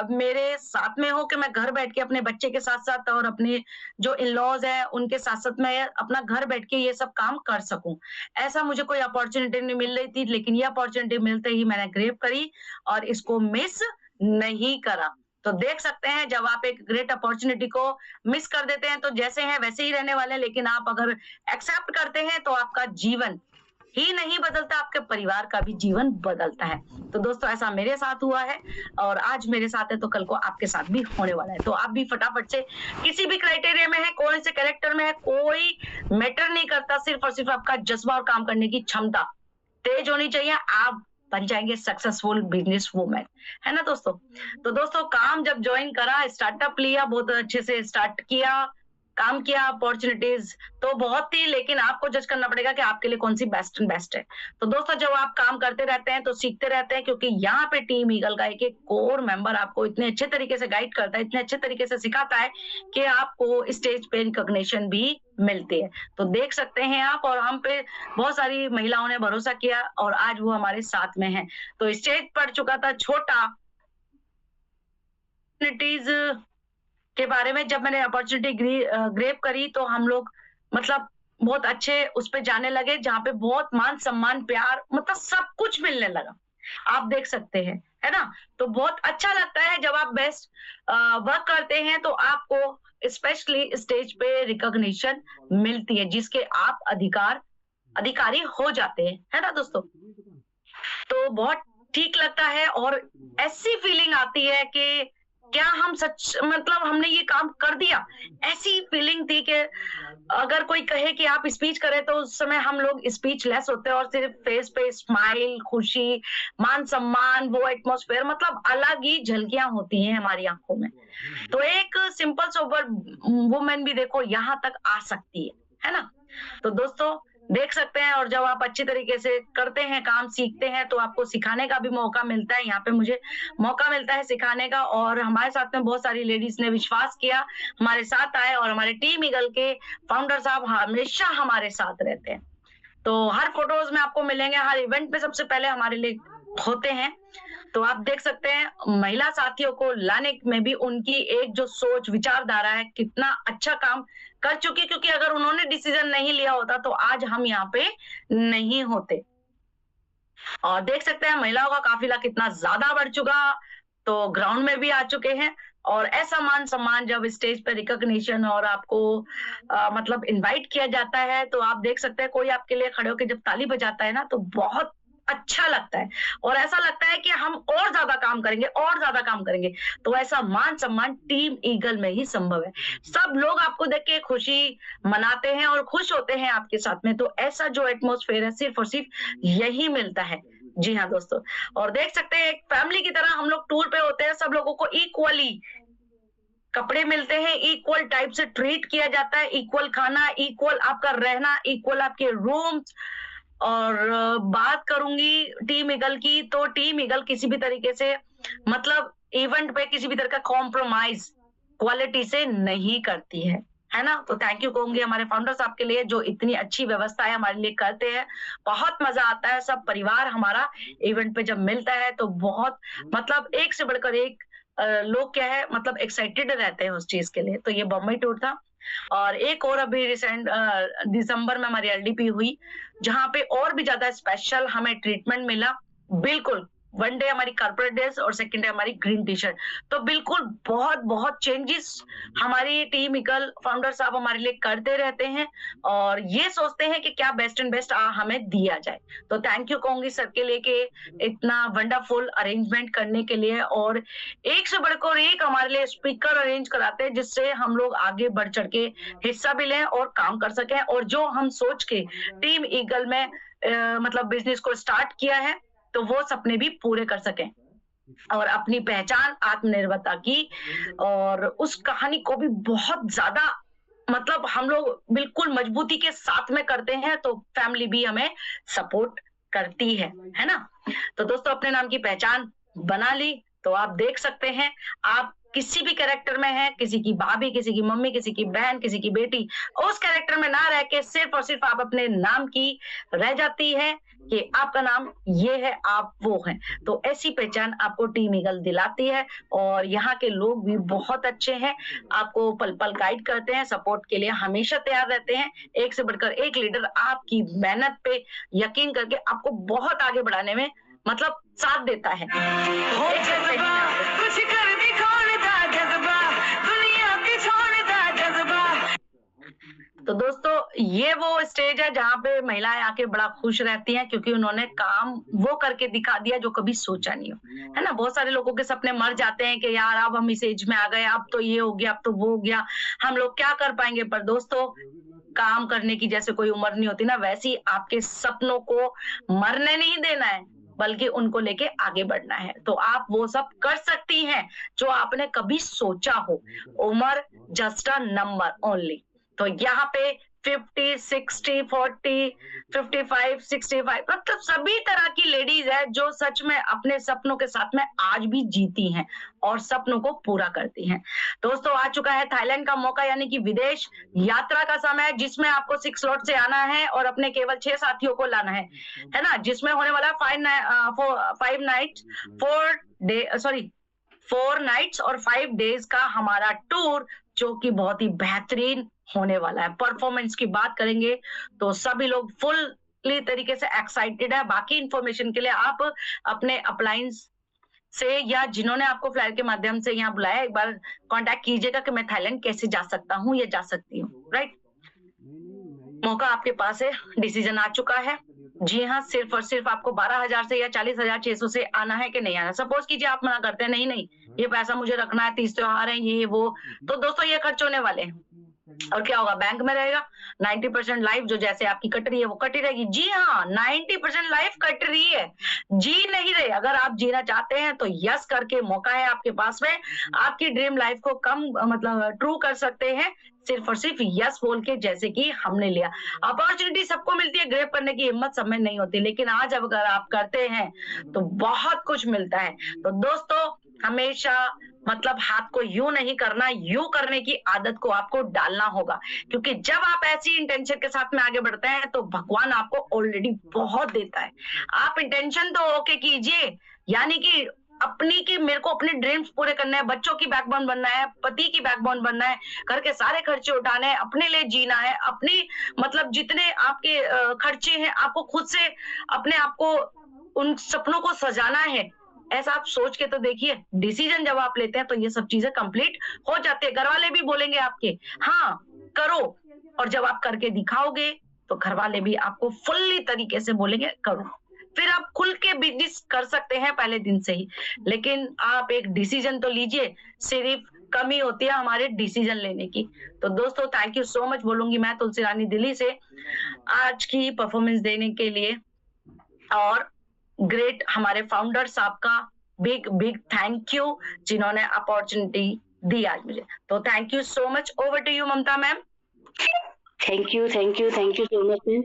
मेरे साथ में हो, कि मैं घर बैठ के अपने बच्चे के साथ साथ और अपने जो इन लॉज है उनके साथ साथ मैं अपना घर बैठ के ये सब काम कर सकूं। ऐसा मुझे कोई अपॉर्चुनिटी नहीं मिल रही थी, लेकिन ये अपॉर्चुनिटी मिलते ही मैंने ग्रैब करी और इसको मिस नहीं करा। तो देख सकते हैं, जब आप एक ग्रेट अपॉर्चुनिटी को मिस कर देते हैं तो जैसे हैं वैसे ही रहने वाले हैं, लेकिन आप अगर एक्सेप्ट करते हैं तो आपका जीवन ही नहीं बदलता, आपके परिवार का भी जीवन बदलता है। तो दोस्तों, ऐसा मेरे साथ हुआ है और आज मेरे साथ है तो कल को आपके साथ भी होने वाला है। तो आप भी फटाफट से किसी भी क्राइटेरिया में है, कौन से कैरेक्टर में है, कोई मैटर नहीं करता, सिर्फ और सिर्फ आपका जज्बा और काम करने की क्षमता तेज होनी चाहिए। आप बन जाएंगे सक्सेसफुल बिजनेस वूमेन, है ना दोस्तों। तो दोस्तों, काम जब ज्वाइन करा, स्टार्टअप लिया, बहुत अच्छे से स्टार्ट किया, काम किया, अपॉर्चुनिटीज तो बहुत थी, लेकिन आपको जज करना पड़ेगा कि आपके लिए कौन सी बेस्ट एंड बेस्ट है। तो दोस्तों, जब आप काम करते रहते हैं तो सीखते रहते हैं, क्योंकि यहाँ पे टीम ईगल का एक एक कोर मेंबर आपको इतने अच्छे तरीके से गाइड करता है, इतने अच्छे तरीके से सिखाता है कि आपको स्टेज पे रिकॉग्निशन भी मिलती है। तो देख सकते हैं आप, और हम पे बहुत सारी महिलाओं ने भरोसा किया और आज वो हमारे साथ में है। तो स्टेज पड़ चुका था छोटा, के बारे में जब मैंने अपॉर्चुनिटी ग्रैब करी तो हम लोग मतलब बहुत अच्छे उस पे जाने लगे, जहाँ पे बहुत मान सम्मान प्यार मतलब सब कुछ मिलने लगा। आप देख सकते हैं, है ना। तो बहुत अच्छा लगता है जब आप बेस्ट वर्क करते हैं तो आपको स्पेशली स्टेज पे रिकॉग्निशन मिलती है, जिसके आप अधिकारी हो जाते हैं, है ना दोस्तों। तो बहुत ठीक लगता है और ऐसी फीलिंग आती है कि क्या हम सच मतलब हमने ये काम कर दिया। ऐसी फीलिंग थी कि अगर कोई कहे कि आप स्पीच करें तो उस समय हम लोग स्पीच लेस होते हैं और सिर्फ फेस पे स्माइल, खुशी, मान सम्मान, वो एटमॉस्फेयर मतलब अलग ही झलकियां होती हैं हमारी आंखों में। तो एक सिंपल सोबर वुमेन भी देखो यहाँ तक आ सकती है ना। तो दोस्तों, देख सकते हैं, और जब आप अच्छी तरीके से करते हैं, काम सीखते हैं, तो आपको सिखाने का भी मौका मिलता है। यहाँ पे मुझे मौका मिलता है सिखाने का, और हमारे साथ में बहुत सारी लेडीज ने विश्वास किया, हमारे साथ आए, और हमारे टीम ईगल के फाउंडर साहब हमेशा हमारे साथ रहते हैं। तो हर फोटोज में आपको मिलेंगे, हर इवेंट पे सबसे पहले हमारे लिए होते हैं। तो आप देख सकते हैं महिला साथियों को लाने में भी उनकी एक जो सोच विचारधारा है, कितना अच्छा काम कर चुकी, क्योंकि अगर उन्होंने डिसीजन नहीं लिया होता तो आज हम यहाँ पे नहीं होते। और देख सकते हैं महिलाओं का काफिला कितना ज्यादा बढ़ चुका, तो ग्राउंड में भी आ चुके हैं। और ऐसा मान सम्मान जब स्टेज पे रिकॉग्निशन और आपको मतलब इनवाइट किया जाता है, तो आप देख सकते हैं कोई आपके लिए खड़े होकर जब ताली बजाता है ना, तो बहुत अच्छा लगता है और ऐसा लगता है कि हम और ज्यादा काम करेंगे और ज्यादा काम करेंगे। तो ऐसा मान सम्मान टीम ईगल में ही संभव है। सब लोग आपको देख के खुशी मनाते हैं और खुश होते हैं आपके साथ में। तो ऐसा जो एटमॉस्फेयर है सिर्फ और सिर्फ यही मिलता है। जी हाँ दोस्तों, और देख सकते हैं एक फैमिली की तरह हम लोग टूर पे होते हैं, सब लोगों को इक्वली कपड़े मिलते हैं, इक्वल टाइप से ट्रीट किया जाता है, इक्वल खाना, इक्वल आपका रहना, इक्वल आपके रूम्स। और बात करूंगी टीम ईगल की, तो टीम ईगल किसी भी तरीके से मतलब इवेंट पे किसी भी तरह का कॉम्प्रोमाइज क्वालिटी से नहीं करती है ना। तो थैंक यू कहूंगी हमारे फाउंडर साहब के लिए, जो इतनी अच्छी व्यवस्था है हमारे लिए करते हैं। बहुत मजा आता है, सब परिवार हमारा इवेंट पे जब मिलता है तो बहुत मतलब एक से बढ़कर एक लोग क्या है मतलब एक्साइटेड रहते हैं उस चीज के लिए। तो ये बॉम्बे टूर था, और एक और अभी रिसेंट दिसंबर में हमारी एलडीपी हुई, जहां पे और भी ज्यादा स्पेशल हमें ट्रीटमेंट मिला। बिल्कुल वन डे हमारी कॉर्पोरेट डेज और सेकंड डे हमारी ग्रीन टी शर्ट। तो बिल्कुल बहुत बहुत चेंजेस हमारी टीम ईगल फाउंडर साहब हमारे लिए करते रहते हैं और ये सोचते हैं कि क्या बेस्ट एंड बेस्ट हमें दिया जाए। तो थैंक यू कहूंगी सर के लिए कि इतना वंडरफुल अरेंजमेंट करने के लिए, और एक से बढ़कर एक हमारे लिए स्पीकर अरेंज कराते हैं, जिससे हम लोग आगे बढ़ चढ़ के हिस्सा भी लें और काम कर सकें, और जो हम सोच के टीम ईगल में मतलब बिजनेस को स्टार्ट किया है तो वो सपने भी पूरे कर सकें, और अपनी पहचान आत्मनिर्भरता की और उस कहानी को भी बहुत ज्यादा मतलब हम लोग बिल्कुल मजबूती के साथ में करते हैं तो फैमिली भी हमें सपोर्ट करती है ना। तो दोस्तों अपने नाम की पहचान बना ली तो आप देख सकते हैं, आप किसी भी कैरेक्टर में हैं, किसी की भाभी, किसी की मम्मी, किसी की बहन, किसी की बेटी, उस कैरेक्टर में ना रह के सिर्फ और सिर्फ आप अपने नाम की रह जाती है कि आपका नाम ये है, आप वो हैं। तो ऐसी पहचान आपको टीम ईगल दिलाती है और यहाँ के लोग भी बहुत अच्छे हैं, आपको पल पल गाइड करते हैं, सपोर्ट के लिए हमेशा तैयार रहते हैं। एक से बढ़कर एक लीडर आपकी मेहनत पे यकीन करके आपको बहुत आगे बढ़ाने में मतलब साथ देता है। तो दोस्तों ये वो स्टेज है जहाँ पे महिलाएं आके बड़ा खुश रहती हैं क्योंकि उन्होंने काम वो करके दिखा दिया जो कभी सोचा नहीं हो, है ना। बहुत सारे लोगों के सपने मर जाते हैं कि यार अब हम इस एज में आ गए, अब तो ये हो गया, अब तो वो हो गया, हम लोग क्या कर पाएंगे। पर दोस्तों काम करने की जैसे कोई उम्र नहीं होती ना, वैसी आपके सपनों को मरने नहीं देना है बल्कि उनको लेके आगे बढ़ना है। तो आप वो सब कर सकती हैं जो आपने कभी सोचा हो। उम्र जस्ट अ नंबर ओनली। तो यहाँ पे 50, 60, 40, 55, 65 मतलब सभी तरह की लेडीज है जो सच में अपने सपनों के साथ में आज भी जीती हैं और सपनों को पूरा करती हैं। दोस्तों आ चुका है थाईलैंड का मौका यानी कि विदेश यात्रा का समय, जिसमें आपको 6 स्लॉट से आना है और अपने केवल 6 साथियों को लाना है ना, जिसमें होने वाला 5 नाइट्स 4 नाइट्स और 5 डेज का हमारा टूर, जो कि बहुत ही बेहतरीन होने वाला है। परफॉर्मेंस की बात करेंगे तो सभी लोग फुल तरीके से एक्साइटेड है। बाकी इंफॉर्मेशन के लिए आप अपने अपलायंस से या जिन्होंने आपको फ्लायर के माध्यम से यहाँ बुलाया एक बार कांटेक्ट कीजिएगा कि मैं थाईलैंड कैसे जा सकता हूँ या जा सकती हूँ। राइट, मौका आपके पास है, डिसीजन आ चुका है। जी हाँ, सिर्फ और सिर्फ आपको 12,000 से या 40,600 से आना है कि नहीं आना। सपोज कीजिए आप मना करते हैं, नहीं नहीं ये पैसा मुझे रखना है, 30 त्योहार है ये वो, तो दोस्तों ये खर्च होने वाले हैं और क्या होगा, बैंक में रहेगा। 90% लाइफ जो जैसे आपकी कट रही है वो कटी रहेगी। जी हाँ, 90% लाइफ कट रही है, जी नहीं रहे। अगर आप जीना चाहते हैं तो यस करके मौका है आपके पास में, आपकी ड्रीम लाइफ को कम मतलब ट्रू कर सकते हैं सिर्फ और सिर्फ यस बोल के, जैसे कि हमने लिया। अपॉर्चुनिटी सबको मिलती है, ग्रैब करने की हिम्मत सब में नहीं होती, लेकिन आज अगर आप करते हैं तो बहुत कुछ मिलता है। तो दोस्तों हमेशा मतलब हाथ को यूं नहीं करना, यूं करने की आदत को आपको डालना होगा, क्योंकि जब आप ऐसी इंटेंशन के साथ में आगे बढ़ते हैं तो भगवान आपको ऑलरेडी बहुत देता है। आप इंटेंशन तो ओके कीजिए, यानी कि अपनी की मेरे को अपने ड्रीम्स पूरे करने हैं, बच्चों की बैकबोन बनना है, पति की बैकबोन बनना है, घर के सारे खर्चे उठाने हैं, अपने लिए जीना है, अपनी मतलब जितने आपके खर्चे हैं आपको खुद से अपने आप को उन सपनों को सजाना है। ऐसा आप सोच के तो देखिए, डिसीजन जब आप लेते हैं तो ये सब चीजें कंप्लीट हो जाती है। घर वाले भी बोलेंगे आपके हाँ करो, और जब आप करके दिखाओगे तो घर वाले भी आपको फुल्ली तरीके से बोलेंगे करो। फिर आप खुल के बिजनेस कर सकते हैं पहले दिन से ही, लेकिन आप एक डिसीजन तो लीजिए। सिर्फ कमी होती है हमारे डिसीजन लेने की। तो दोस्तों थैंक यू सो मच बोलूंगी मैं तुलसी रानी दिल्ली से आज की परफॉर्मेंस देने के लिए, और ग्रेट हमारे फाउंडर साहब का बिग बिग थैंक यू जिन्होंने अपॉर्चुनिटी दी आज मुझे। तो thank you so much, over to you Mamta ma'am. Thank you so much ma'am.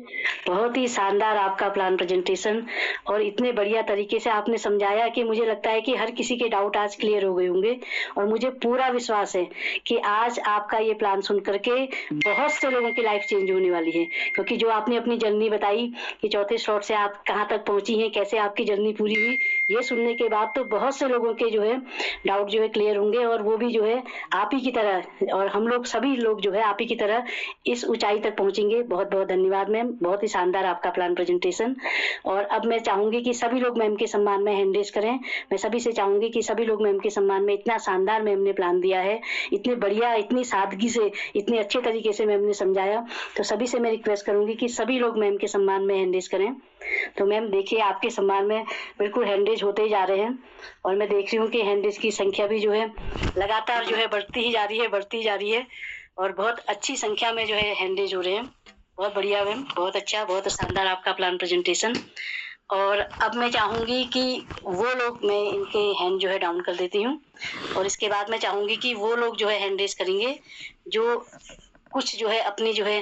बहुत ही शानदार आपका प्लान प्रेजेंटेशन, और इतने बढ़िया तरीके से आपने समझाया कि मुझे लगता है कि हर किसी के डाउट आज क्लियर हो गए होंगे। और मुझे पूरा विश्वास है कि आज आपका ये प्लान सुन करके बहुत से लोगों की लाइफ चेंज होने वाली है, क्योंकि जो आपने अपनी जर्नी बताई कि चौथे स्लॉट से आप कहाँ तक पहुंची हैं, कैसे आपकी जर्नी पूरी हुई, ये सुनने के बाद तो बहुत से लोगों के जो है डाउट जो है क्लियर होंगे, और वो भी जो है आप ही की तरह, और हम लोग सभी लोग जो है आप ही की तरह इस ऊंचाई तक पहुंचेंगे। बहुत बहुत धन्यवाद मैम, बहुत ही शानदार आपका प्लान प्रेजेंटेशन। और अब मैं चाहूंगी कि सभी लोग मैम के सम्मान में हैंड रेज करें। मैं सभी से चाहूंगी कि सभी लोग मैम के सम्मान में, इतना शानदार मैम ने प्लान दिया है, इतने बढ़िया, इतनी सादगी से, इतने अच्छे तरीके से मैम ने समझाया, तो सभी से मैं रिक्वेस्ट करूंगी कि सभी लोग मैम के सम्मान में हैंड रेज करें। तो मैम देखिए आपके सम्मान में बिल्कुल हैंड रेज होते ही जा रहे हैं, और मैं देख रही हूँ कि हैंड रेज की संख्या भी जो है लगातार जो है बढ़ती ही जा रही है, और बहुत अच्छी संख्या में जो है हैंड रेज हो रहे हैं। बहुत बढ़िया मैम, बहुत अच्छा, बहुत शानदार आपका प्लान प्रेजेंटेशन। और अब मैं चाहूंगी कि वो लोग, मैं इनके हैंड जो है डाउन कर देती हूँ, और इसके बाद मैं चाहूंगी कि वो लोग जो है हैंड रेज करेंगे जो कुछ जो है अपनी जो है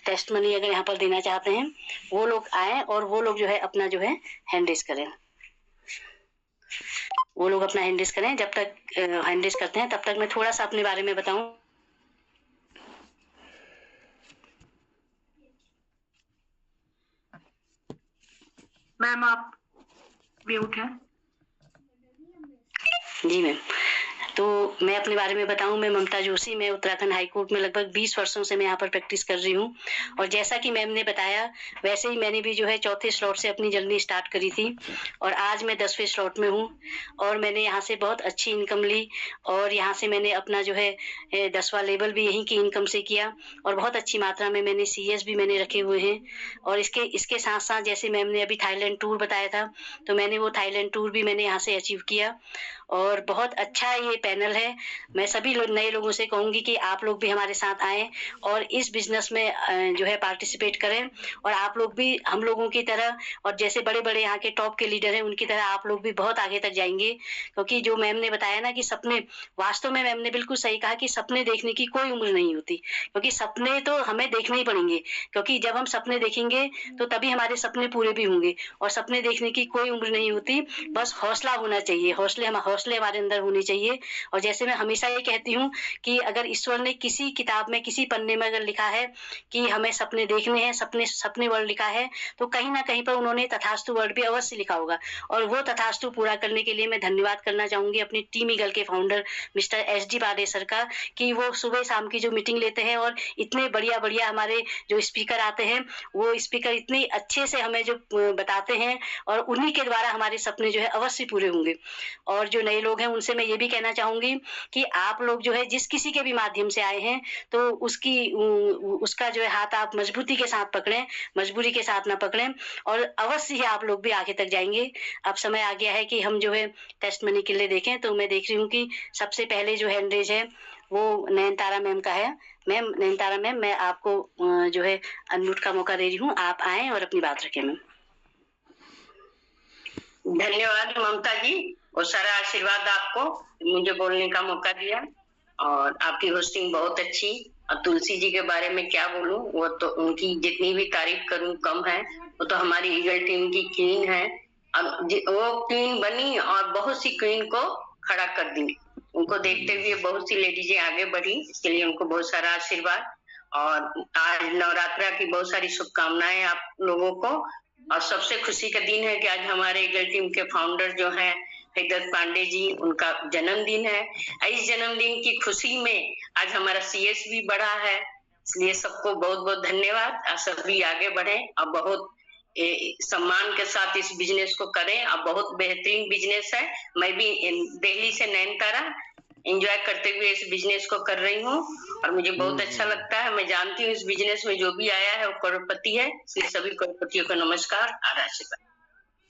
टेस्ट मनी अगर यहाँ पर देना चाहते हैं वो लोग आए और वो लोग जो है अपना जो है हैंड रेज करें। वो लोग अपना हैंड रेज करें। जब तक हैंड रेज करते हैं तब तक मैं थोड़ा सा अपने बारे में बताऊं। मैम आप म्यूट हैं। जी मैम। तो मैं अपने बारे में बताऊं, मैं ममता जोशी, मैं उत्तराखंड हाई कोर्ट में लगभग 20 वर्षों से मैं यहाँ पर प्रैक्टिस कर रही हूँ। और जैसा कि मैम ने बताया वैसे ही मैंने भी जो है चौथे स्लॉट से अपनी जर्नी स्टार्ट करी थी और आज मैं 10वें स्लॉट में हूँ और मैंने यहाँ से बहुत अच्छी इनकम ली और यहाँ से मैंने अपना जो है 10वां लेवल भी यहीं की इनकम से किया और बहुत अच्छी मात्रा में मैंने CS भी मैंने रखे हुए हैं। और इसके साथ साथ जैसे मैम ने अभी थाईलैंड टूर बताया था तो मैंने वो थाईलैंड टूर भी मैंने यहाँ से अचीव किया और बहुत अच्छा ये पैनल है। मैं सभी नए लोगों से कहूंगी कि आप लोग भी हमारे साथ आएं और इस बिजनेस में जो है पार्टिसिपेट करें और आप लोग भी हम लोगों की तरह और जैसे बड़े बड़े यहाँ के टॉप के लीडर हैं उनकी तरह आप लोग भी बहुत आगे तक जाएंगे। क्योंकि जो मैम ने बताया ना कि सपने, वास्तव में मैम ने बिल्कुल सही कहा कि सपने देखने की कोई उम्र नहीं होती, क्योंकि सपने तो हमें देखने ही पड़ेंगे, क्योंकि जब हम सपने देखेंगे तो तभी हमारे सपने पूरे भी होंगे। और सपने देखने की कोई उम्र नहीं होती, बस हौसला होना चाहिए, हौसले हमारे अंदर होने चाहिए। और जैसे मैं हमेशा ये कहती हूँ कि अगर ईश्वर ने किसी किताब में किसी पन्ने में अगर लिखा है कि हमें सपने देखने हैं, सपने वर्ड लिखा है, तो कहीं ना कहीं पर उन्होंने तथास्तु वर्ड भी अवश्य लिखा होगा। और वो तथास्तु पूरा करने के लिए मैं धन्यवाद करना चाहूंगी अपनी टीम ईगल के founder mister SD Pandey sir का, कि वो सुबह शाम की जो मीटिंग लेते हैं और इतने बढ़िया बढ़िया हमारे जो स्पीकर आते हैं वो स्पीकर इतने अच्छे से हमें जो बताते हैं और उन्हीं के द्वारा हमारे सपने जो है अवश्य पूरे होंगे। और जो नए लोग हैं उनसे मैं ये भी कहना चाहूंगी कि आप लोग जो है जिस किसी के भी माध्यम से आए हैं तो उसका जो है हाथ आप मजबूती के साथ पकड़ें, मजबूरी के साथ ना पकड़ें और अवश्य ही आप लोग भी आगे तक जाएंगे। अब समय आ गया है कि हम जो है टेस्ट मनी के लिए देखें। तो मैं देख रही हूँ कि सबसे पहले जो हैंड रेज है वो नयनतारा मैम का है। मैम नयनतारा मैम, मैं आपको जो है अनम्यूट का मौका दे रही हूँ, आप आए और अपनी बात रखें मैम। धन्यवाद ममता जी और सारा आशीर्वाद आपको मुझे बोलने का मौका दिया और आपकी होस्टिंग बहुत अच्छी। और तुलसी जी के बारे में क्या बोलूं, वो तो उनकी जितनी भी तारीफ करूं कम है। वो तो हमारी ईगल टीम की क्वीन है और वो क्वीन बनी और बहुत सी क्वीन को खड़ा कर दी। उनको देखते हुए बहुत सी लेडीजें आगे बढ़ी, इसके लिए उनको बहुत सारा आशीर्वाद। और आज नवरात्रा की बहुत सारी शुभकामनाएं आप लोगों को। और सबसे खुशी का दिन है कि आज हमारे ईगल टीम के फाउंडर जो हैं हृदय पांडे जी, उनका जन्मदिन है। इस जन्मदिन की खुशी में आज हमारा CS भी बढ़ा है, इसलिए सबको बहुत बहुत धन्यवाद। आप सभी आगे बढ़े और बहुत सम्मान के साथ इस बिजनेस को करें और बहुत बेहतरीन बिजनेस है। मैं भी दिल्ली से नयनतारा एंजॉय करते हुए इस बिजनेस को कर रही हूँ और मुझे बहुत अच्छा लगता है। मैं जानती हूँ इस बिजनेस में जो भी आया है वो करोड़पति है, इसलिए सभी करोड़पतियों को नमस्कार और आशीर्वाद।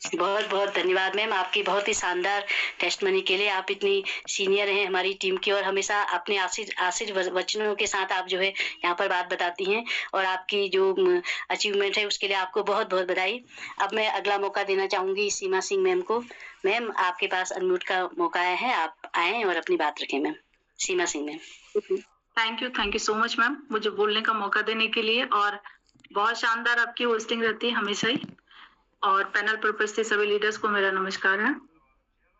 बहुत बहुत धन्यवाद मैम आपकी बहुत ही टेस्ट मनी के लिए। आप इतनी सीनियर हैं हमारी टीम की और हमेशा अपने आशीर्वचनों के साथ आप जो है यहाँ पर बात बताती हैं और आपकी जो अचीवमेंट है उसके लिए आपको बहुत बहुत बधाई। अब मैं अगला मौका देना चाहूंगी सीमा सिंह मैम को। मैम आपके पास अनम्यूट का मौका आया है, आप आए और अपनी बात रखें ma'am. Seema Singh ma'am. Thank you so much ma'am मुझे बोलने का मौका देने के लिए। और बहुत शानदार आपकी होस्टिंग रहती है हमेशा ही। और पैनल पर उपस्थित सभी लीडर्स को मेरा नमस्कार है।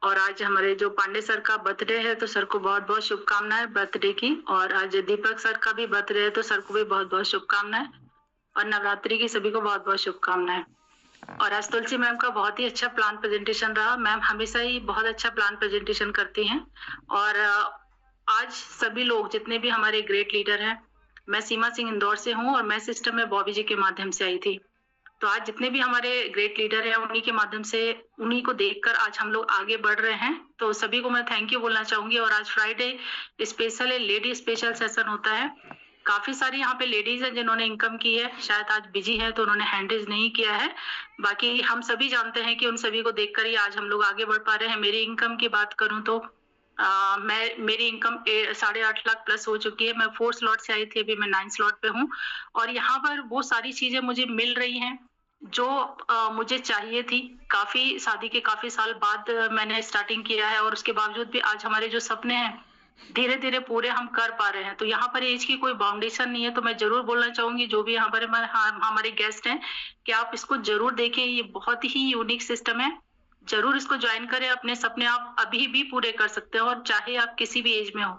और आज हमारे जो पांडे सर का बर्थडे है तो सर को बहुत बहुत शुभकामनाएं बर्थडे की। और आज दीपक सर का भी बर्थडे है तो सर को भी बहुत बहुत शुभकामनाएं और नवरात्रि की सभी को बहुत बहुत शुभकामनाएं। और आज तुलसी मैम का बहुत ही अच्छा प्लान प्रेजेंटेशन रहा। मैम हमेशा ही बहुत अच्छा प्लान प्रेजेंटेशन करती हैं। और आज सभी लोग जितने भी हमारे ग्रेट लीडर हैं, मैं सीमा सिंह इंदौर से हूँ और मैं सिस्टम में बॉबी जी के माध्यम से आई थी। तो आज जितने भी हमारे ग्रेट लीडर हैं उन्हीं के माध्यम से, उन्हीं को देखकर आज हम लोग आगे बढ़ रहे हैं। तो सभी को मैं थैंक यू बोलना चाहूंगी। और आज Friday special lady special session होता है। काफी सारी यहाँ पे लेडीज हैं जिन्होंने इनकम की है, शायद आज बिजी है तो उन्होंने हैंड रेज नहीं किया है। बाकी हम सभी जानते हैं कि उन सभी को देखकर ही आज हम लोग आगे बढ़ पा रहे हैं। मेरी इनकम की बात करूं तो मेरी इनकम 8.5 लाख प्लस हो चुकी है। मैं 4 स्लॉट से आई थी, अभी मैं 9 स्लॉट पे हूँ। और यहाँ पर वो सारी चीजें मुझे मिल रही हैं जो मुझे चाहिए थी। शादी के काफी साल बाद मैंने स्टार्टिंग किया है और उसके बावजूद भी आज हमारे जो सपने हैं धीरे धीरे पूरे हम कर पा रहे हैं। तो यहाँ पर एज की कोई बाउंडेशन नहीं है। तो मैं जरूर बोलना चाहूंगी जो भी हमारे गेस्ट हैं कि आप इसको जरूर देखें। ये बहुत ही यूनिक सिस्टम है, जरूर इसको ज्वाइन करें। अपने सपने आप अभी भी पूरे कर सकते हो, और चाहे आप किसी भी एज में हो,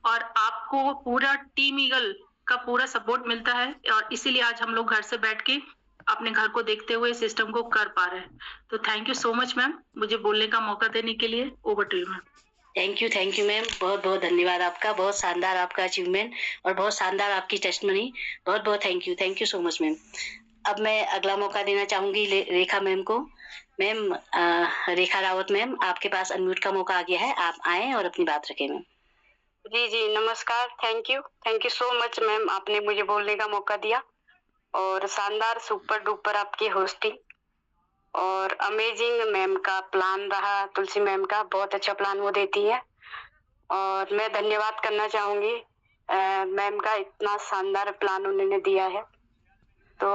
और आपको पूरा टीम ईगल का पूरा सपोर्ट मिलता है। और इसीलिए आज हम लोग घर से बैठ के अपने घर को देखते हुए सिस्टम को कर पा रहे हैं। तो thank you so much ma'am, मुझे बोलने का मौका देने के लिए। Over to you ma'am. Thank you ma'am, बहुत बहुत धन्यवाद आपका। बहुत शानदार आपका अचीवमेंट और बहुत शानदार आपकी टेस्टमनी। बहुत बहुत thank you so much ma'am. अब मैं अगला मौका देना चाहूंगी रेखा मैम को। मैम रेखा रावत मैम, आपके पास अनम्यूट का मौका आ गया है, आप आए और अपनी बात रखें मैम। जी नमस्कार। Thank you so much ma'am, आपने मुझे बोलने का मौका दिया। और शानदार सुपर डुपर आपकी होस्टिंग, और अमेजिंग मैम का प्लान रहा। तुलसी मैम का बहुत अच्छा प्लान वो देती है, और मैं धन्यवाद करना चाहूंगी मैम का, इतना शानदार प्लान उन्होंने दिया है। तो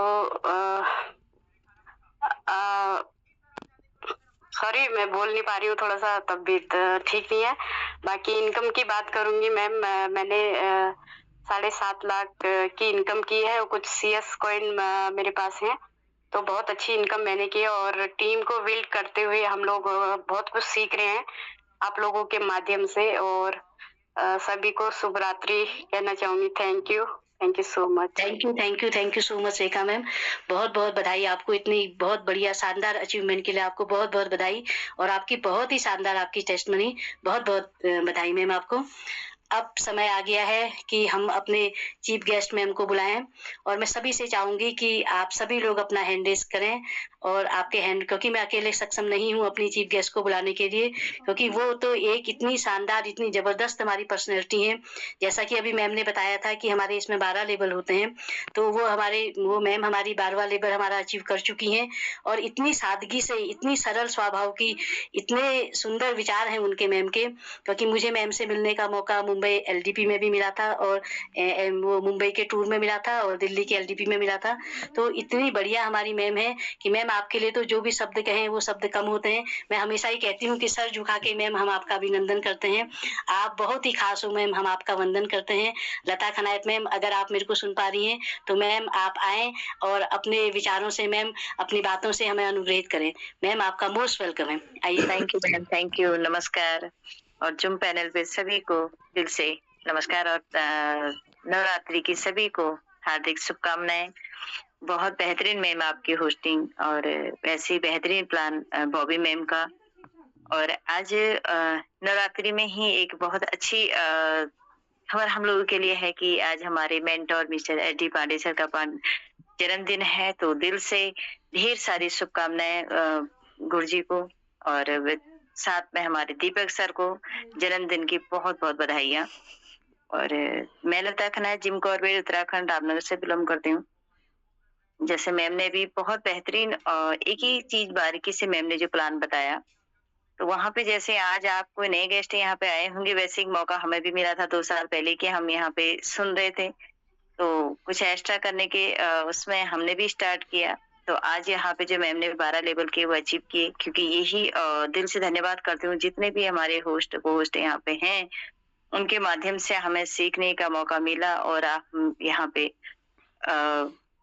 सॉरी मैं बोल नहीं पा रही हूँ, थोड़ा सा तबीयत ठीक नहीं है। बाकी इनकम की बात करूंगी मैम, मैंने 7.5 लाख की इनकम की है, और कुछ CS कॉइन मेरे पास है। तो बहुत अच्छी इनकम मैंने की, और टीम को बिल्ड करते हुए हम लोग बहुत कुछ सीख रहे हैं आप लोगों के माध्यम से। और सभी को शुभ रात्रि कहना चाहूंगी। Thank you so much. Thank you so much Rekha ma'am. बहुत बहुत बधाई आपको, इतनी बहुत बढ़िया शानदार अचीवमेंट के लिए आपको बहुत बहुत बधाई, और आपकी बहुत ही शानदार आपकी टेस्टमनी। बहुत बहुत बधाई मैम आपको। अब समय आ गया है कि हम अपने चीफ गेस्ट मैम को बुलाएं, और मैं सभी से चाहूंगी कि आप सभी लोग अपना हैंड रेस करें, और आपके हैंड, क्योंकि मैं अकेले सक्षम नहीं हूँ अपनी चीफ गेस्ट को बुलाने के लिए, क्योंकि वो तो एक इतनी शानदार, इतनी जबरदस्त हमारी पर्सनैलिटी है। जैसा कि अभी मैम ने बताया था कि हमारे इसमें 12 लेवल होते हैं, तो वो मैम हमारी 12वां लेवल हमारा अचीव कर चुकी हैं, और इतनी सादगी से, इतनी सरल स्वभाव की, इतने सुंदर विचार हैं उनके मैम के। क्योंकि मुझे मैम से मिलने का मौका मुंबई LDP में भी मिला था, और वो मुंबई के टूर में मिला था, और दिल्ली के LDP में मिला था। तो इतनी बढ़िया हमारी मैम है कि मैम आपके लिए तो जो भी शब्द कहें वो शब्द कम होते हैं। मैं हमेशा ही कहती हूँ कि सर झुका के मैम हम आपका अभिनंदन करते हैं। आप बहुत ही खास हो मैम, हम आपका वंदन करते हैं। लता खनायत मैम, अगर आप मेरे को सुन पा रही हैं तो मैम आप आए और अपने विचारों से मैम, अपनी बातों से हमें अनुग्रहित करें। मैम आपका मोस्ट वेलकम है। आइए। Thank you ma'am, thank you, नमस्कार। और जूम पैनल पे सभी को दिल से नमस्कार, और नवरात्रि की सभी को हार्दिक शुभकामनाएं। बहुत बेहतरीन मैम आपकी होस्टिंग, और वैसे बेहतरीन प्लान बॉबी मैम का। और आज नवरात्रि में ही एक बहुत अच्छी खबर हम लोगों के लिए है कि आज हमारे mentor mister SD Pandey sir का जन्मदिन है। तो दिल से ढेर सारी शुभकामनाएं गुरुजी को, और साथ में हमारे दीपक सर को जन्मदिन की बहुत बहुत बधाइयाँ। और मैं लता खनायत, जिम कॉर्बेट, उत्तराखंड, रामनगर से बिलोंग करती हूँ। जैसे मैम ने भी बहुत बेहतरीन एक ही चीज बारीकी से मैम ने जो प्लान बताया, तो वहां पे जैसे आज आप कोई नए गेस्ट यहाँ पे आए होंगे, वैसे एक मौका हमें भी मिला था 2 साल पहले कि हम यहाँ पे सुन रहे थे, तो कुछ एक्स्ट्रा करने के उसमें हमने भी स्टार्ट किया। तो आज यहाँ पे जो मैम ने 12 लेवल के वो अचीव किए, क्योंकि यही दिल से धन्यवाद करती हूँ जितने भी हमारे होस्ट यहाँ पे हैं, उनके माध्यम से हमें सीखने का मौका मिला, और आप यहाँ पे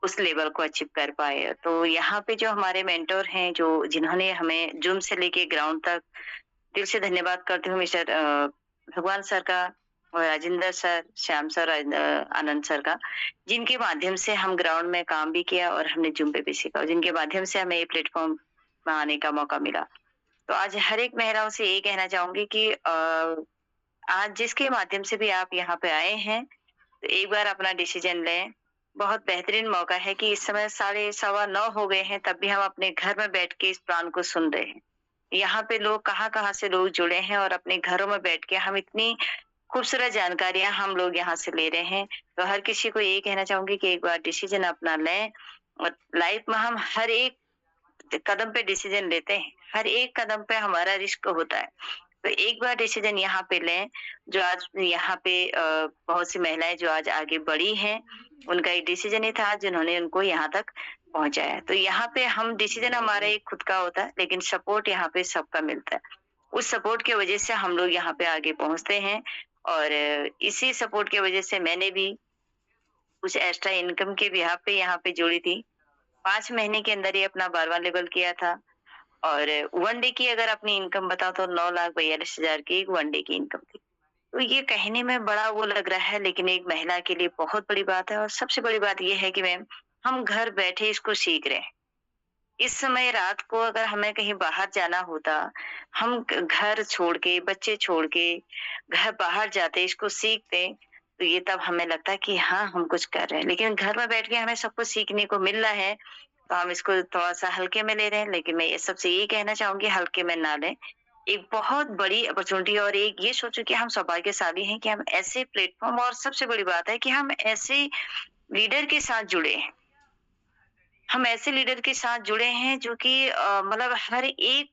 उस लेवल को अचीव कर पाए। तो यहाँ पे जो हमारे मेंटोर हैं, जो जिन्होंने हमें जूम से लेके ग्राउंड तक, दिल से धन्यवाद करती हूँ मिस्टर भगवान सर का, और राजेंद्र सर, श्याम सर, आनंद सर का, जिनके माध्यम से हम ग्राउंड में काम भी किया और हमने जूम पे भी सीखा, और जिनके माध्यम से हमें ये प्लेटफॉर्म में आने का मौका मिला। तो आज हर एक महिलाओं से ये कहना चाहूंगी कि आज जिसके माध्यम से भी आप यहाँ पे आए हैं, तो एक बार अपना डिसीजन लें। बहुत बेहतरीन मौका है कि इस समय 9:15 हो गए हैं, तब भी हम अपने घर में बैठ के इस प्लान को सुन रहे हैं। यहाँ पे लोग कहाँ से लोग जुड़े हैं, और अपने घरों में बैठ के हम इतनी खूबसूरत जानकारियां हम लोग यहाँ से ले रहे हैं। तो हर किसी को ये कहना चाहूंगी कि एक बार डिसीजन अपना लें, और लाइफ में हम हर एक कदम पे डिसीजन लेते हैं, हर एक कदम पे हमारा रिस्क होता है। तो एक बार डिसीजन यहाँ पे लें। जो आज यहाँ पे बहुत सी महिलाएं जो आज आगे बढ़ी हैं, उनका एक डिसीजन ही था जिन्होंने उनको यहाँ तक पहुंचाया। तो यहाँ पे हम डिसीजन हमारा एक खुद का होता है, लेकिन सपोर्ट यहाँ पे सबका मिलता है। उस सपोर्ट की वजह से हम लोग यहाँ पे आगे पहुंचते हैं। और इसी सपोर्ट की वजह से मैंने भी कुछ एक्स्ट्रा इनकम के बिहाफ पे यहाँ पे जुड़ी थी। 5 महीने के अंदर ही अपना 12वां लेवल किया था और 1 डे की अगर अपनी इनकम बताऊँ तो 9,42,000 की एक 1 डे की इनकम थी। तो ये कहने में बड़ा वो लग रहा है, लेकिन एक महिला के लिए बहुत बड़ी बात है और सबसे बड़ी बात ये है कि मैम हम घर बैठे इसको सीख रहे हैं। इस समय रात को अगर हमें कहीं बाहर जाना होता, हम घर छोड़ के, बच्चे छोड़ के घर बाहर जाते, इसको सीखते, तो ये तब हमें लगता है कि हाँ, हम कुछ कर रहे हैं। लेकिन घर में बैठ के हमें सब कुछ सीखने को मिल रहा है, तो हम इसको थोड़ा-सा हल्के में ले रहे हैं। लेकिन मैं ये सबसे यही कहना चाहूँगी, हल्के में ना लें। एक बहुत बड़ी अपॉर्चुनिटी और एक ये सोचो कि हम सौभाग्यशाली हैं कि हम ऐसे प्लेटफ़ॉर्म और सबसे बड़ी बात है कि हम ऐसे लीडर के साथ जुड़े हैं। हम ऐसे लीडर के साथ जुड़े हैं जो कि मतलब हर एक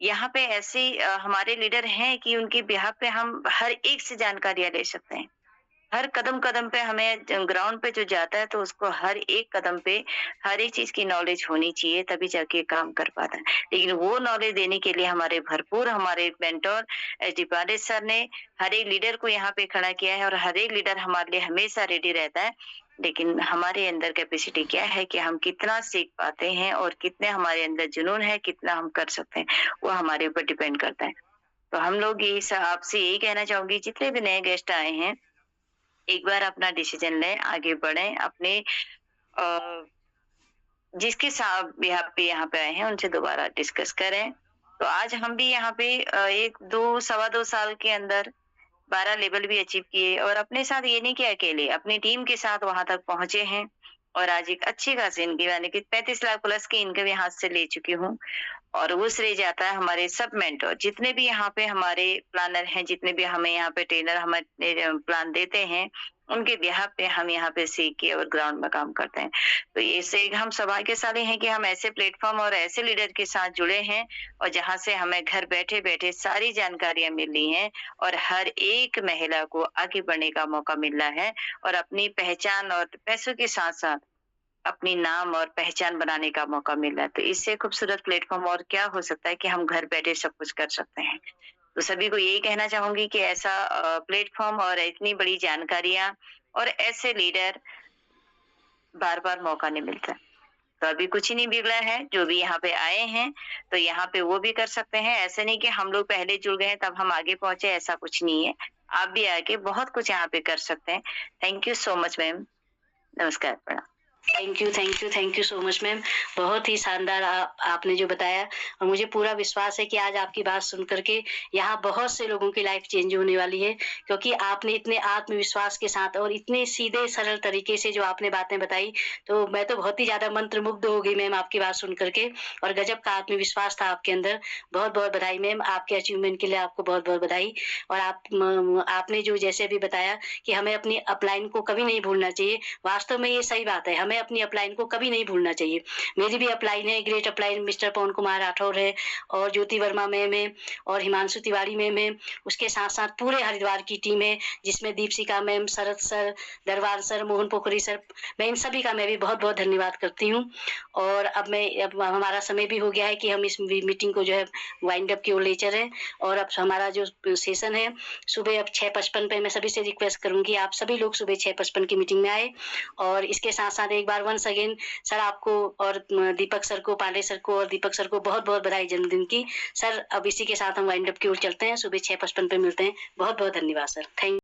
यहाँ पे ऐसे हमारे लीडर हैं कि उनके बिहाफ पे हम हर एक से जानकारियाँ ले सकते हैं। हर कदम-कदम पे हमें ग्राउंड पे जो जाता है तो उसको हर एक कदम पे हर एक चीज़ की नॉलेज होनी चाहिए, तभी जाके काम कर पाता है। लेकिन वो नॉलेज देने के लिए हमारे मेंटर एसडी पांडे सर ने हर एक लीडर को यहाँ पे खड़ा किया है और हर एक लीडर हमारे लिए हमेशा रेडी रहता है। लेकिन हमारे अंदर कैपेसिटी क्या है कि हम कितना सीख पाते हैं और कितने हमारे अंदर जुनून है, कितना हम कर सकते हैं, वो हमारे ऊपर डिपेंड करता है। तो हम लोग आपसे यही कहना चाहूँगी, जितने भी नए गेस्ट आए हैं, एक बार अपना डिसीजन लें, आगे बढ़ें, अपने अ, जिसके साथ बिहाफ पे यहाँ पे आए हैं उनसे दोबारा डिस्कस करें। तो आज हम भी यहाँ पे 1, 2, सवा 2 साल के अंदर 12 लेवल भी अचीव किए और अपने साथ ये नहीं किया अकेले, अपनी टीम के साथ वहां तक पहुंचे हैं और आज एक अच्छी खासी इनकम यानी कि 35 लाख प्लस की इनकम यहाँ से ले चुकी हूँ। और वो श्रेय जाता है हमारे सब मेंटर, जितने भी यहाँ पे हमारे प्लानर हैं, जितने भी हमें यहाँ पे ट्रेनर हमें प्लान देते हैं, उनके बिहाफ पे हम यहाँ पे सीख के और ग्राउंड में काम करते हैं। तो इससे हम सौभाग्यशाली हैं कि हम ऐसे प्लेटफॉर्म और ऐसे लीडर के साथ जुड़े हैं और जहाँ से हमें घर बैठे बैठे सारी जानकारियां मिल रही हैं और हर एक महिला को आगे बढ़ने का मौका मिल रहा है और अपनी पहचान और पैसों के साथ साथ अपनी नाम और पहचान बनाने का मौका मिल रहा है। तो इससे खूबसूरत प्लेटफॉर्म और क्या हो सकता है कि हम घर बैठे सब कुछ कर सकते हैं। तो सभी को यही कहना चाहूंगी कि ऐसा प्लेटफॉर्म और इतनी बड़ी जानकारियां और ऐसे लीडर बार बार मौका नहीं मिलता। तो अभी कुछ ही नहीं बिगड़ा है, जो भी यहाँ पे आए हैं तो यहाँ पे वो भी कर सकते हैं। ऐसे नहीं कि हम लोग पहले जुड़ गए तब हम आगे पहुंचे, ऐसा कुछ नहीं है। आप भी आके बहुत कुछ यहाँ पे कर सकते हैं। Thank you so much ma'am. नमस्कार, प्रणाम। Thank you so much ma'am. बहुत ही शानदार आपने जो बताया और मुझे पूरा विश्वास है कि आज आपकी बात सुन करके यहाँ बहुत से लोगों की लाइफ चेंज होने वाली है, क्योंकि आपने इतने आत्मविश्वास के साथ और इतने सीधे सरल तरीके से जो आपने बातें बताई, तो मैं तो बहुत ही ज्यादा मंत्रमुग्ध हो गई मैम आपकी बात सुन करके। और गजब का आत्मविश्वास था आपके अंदर। बहुत बहुत बधाई मैम, आपके अचीवमेंट के लिए आपको बहुत बहुत बधाई। और आपने जो जैसे भी बताया कि हमें अपनी अपलाइन को कभी नहीं भूलना चाहिए, वास्तव में ये सही बात है। हमें अपनी अपलाइन को कभी नहीं भूलना चाहिए। मेरी भी अपलाइन है, ग्रेट अपलाइन मिस्टर पवन कुमार राठौर है और ज्योति वर्मा मैम है और हिमांशु तिवारी मैम है। उसके साथ साथ पूरे हरिद्वार की टीम है, जिसमें दीपशिका मैम, शरद सर, दरबार सर, मोहन पोखरी सर, मैं इन सभी का मैं भी बहुत बहुत धन्यवाद करती हूँ। और अब हमारा समय भी हो गया है कि हम इस मीटिंग को जो है वाइंड अप की ओर ले चलें। और अब हमारा जो सेशन है सुबह अब 6:55 पे मैं सभी से रिक्वेस्ट करूंगी आप सभी लोग सुबह 6:55 की मीटिंग में आए। और इसके साथ साथ एक बार वंस अगेन सर आपको और दीपक सर को, पांडे सर को और दीपक सर को बहुत बहुत बधाई जन्मदिन की। सर अब इसी के साथ हम वाइंड अप की ओर चलते हैं, सुबह 6:55 पे मिलते हैं। बहुत बहुत धन्यवाद सर। थैंक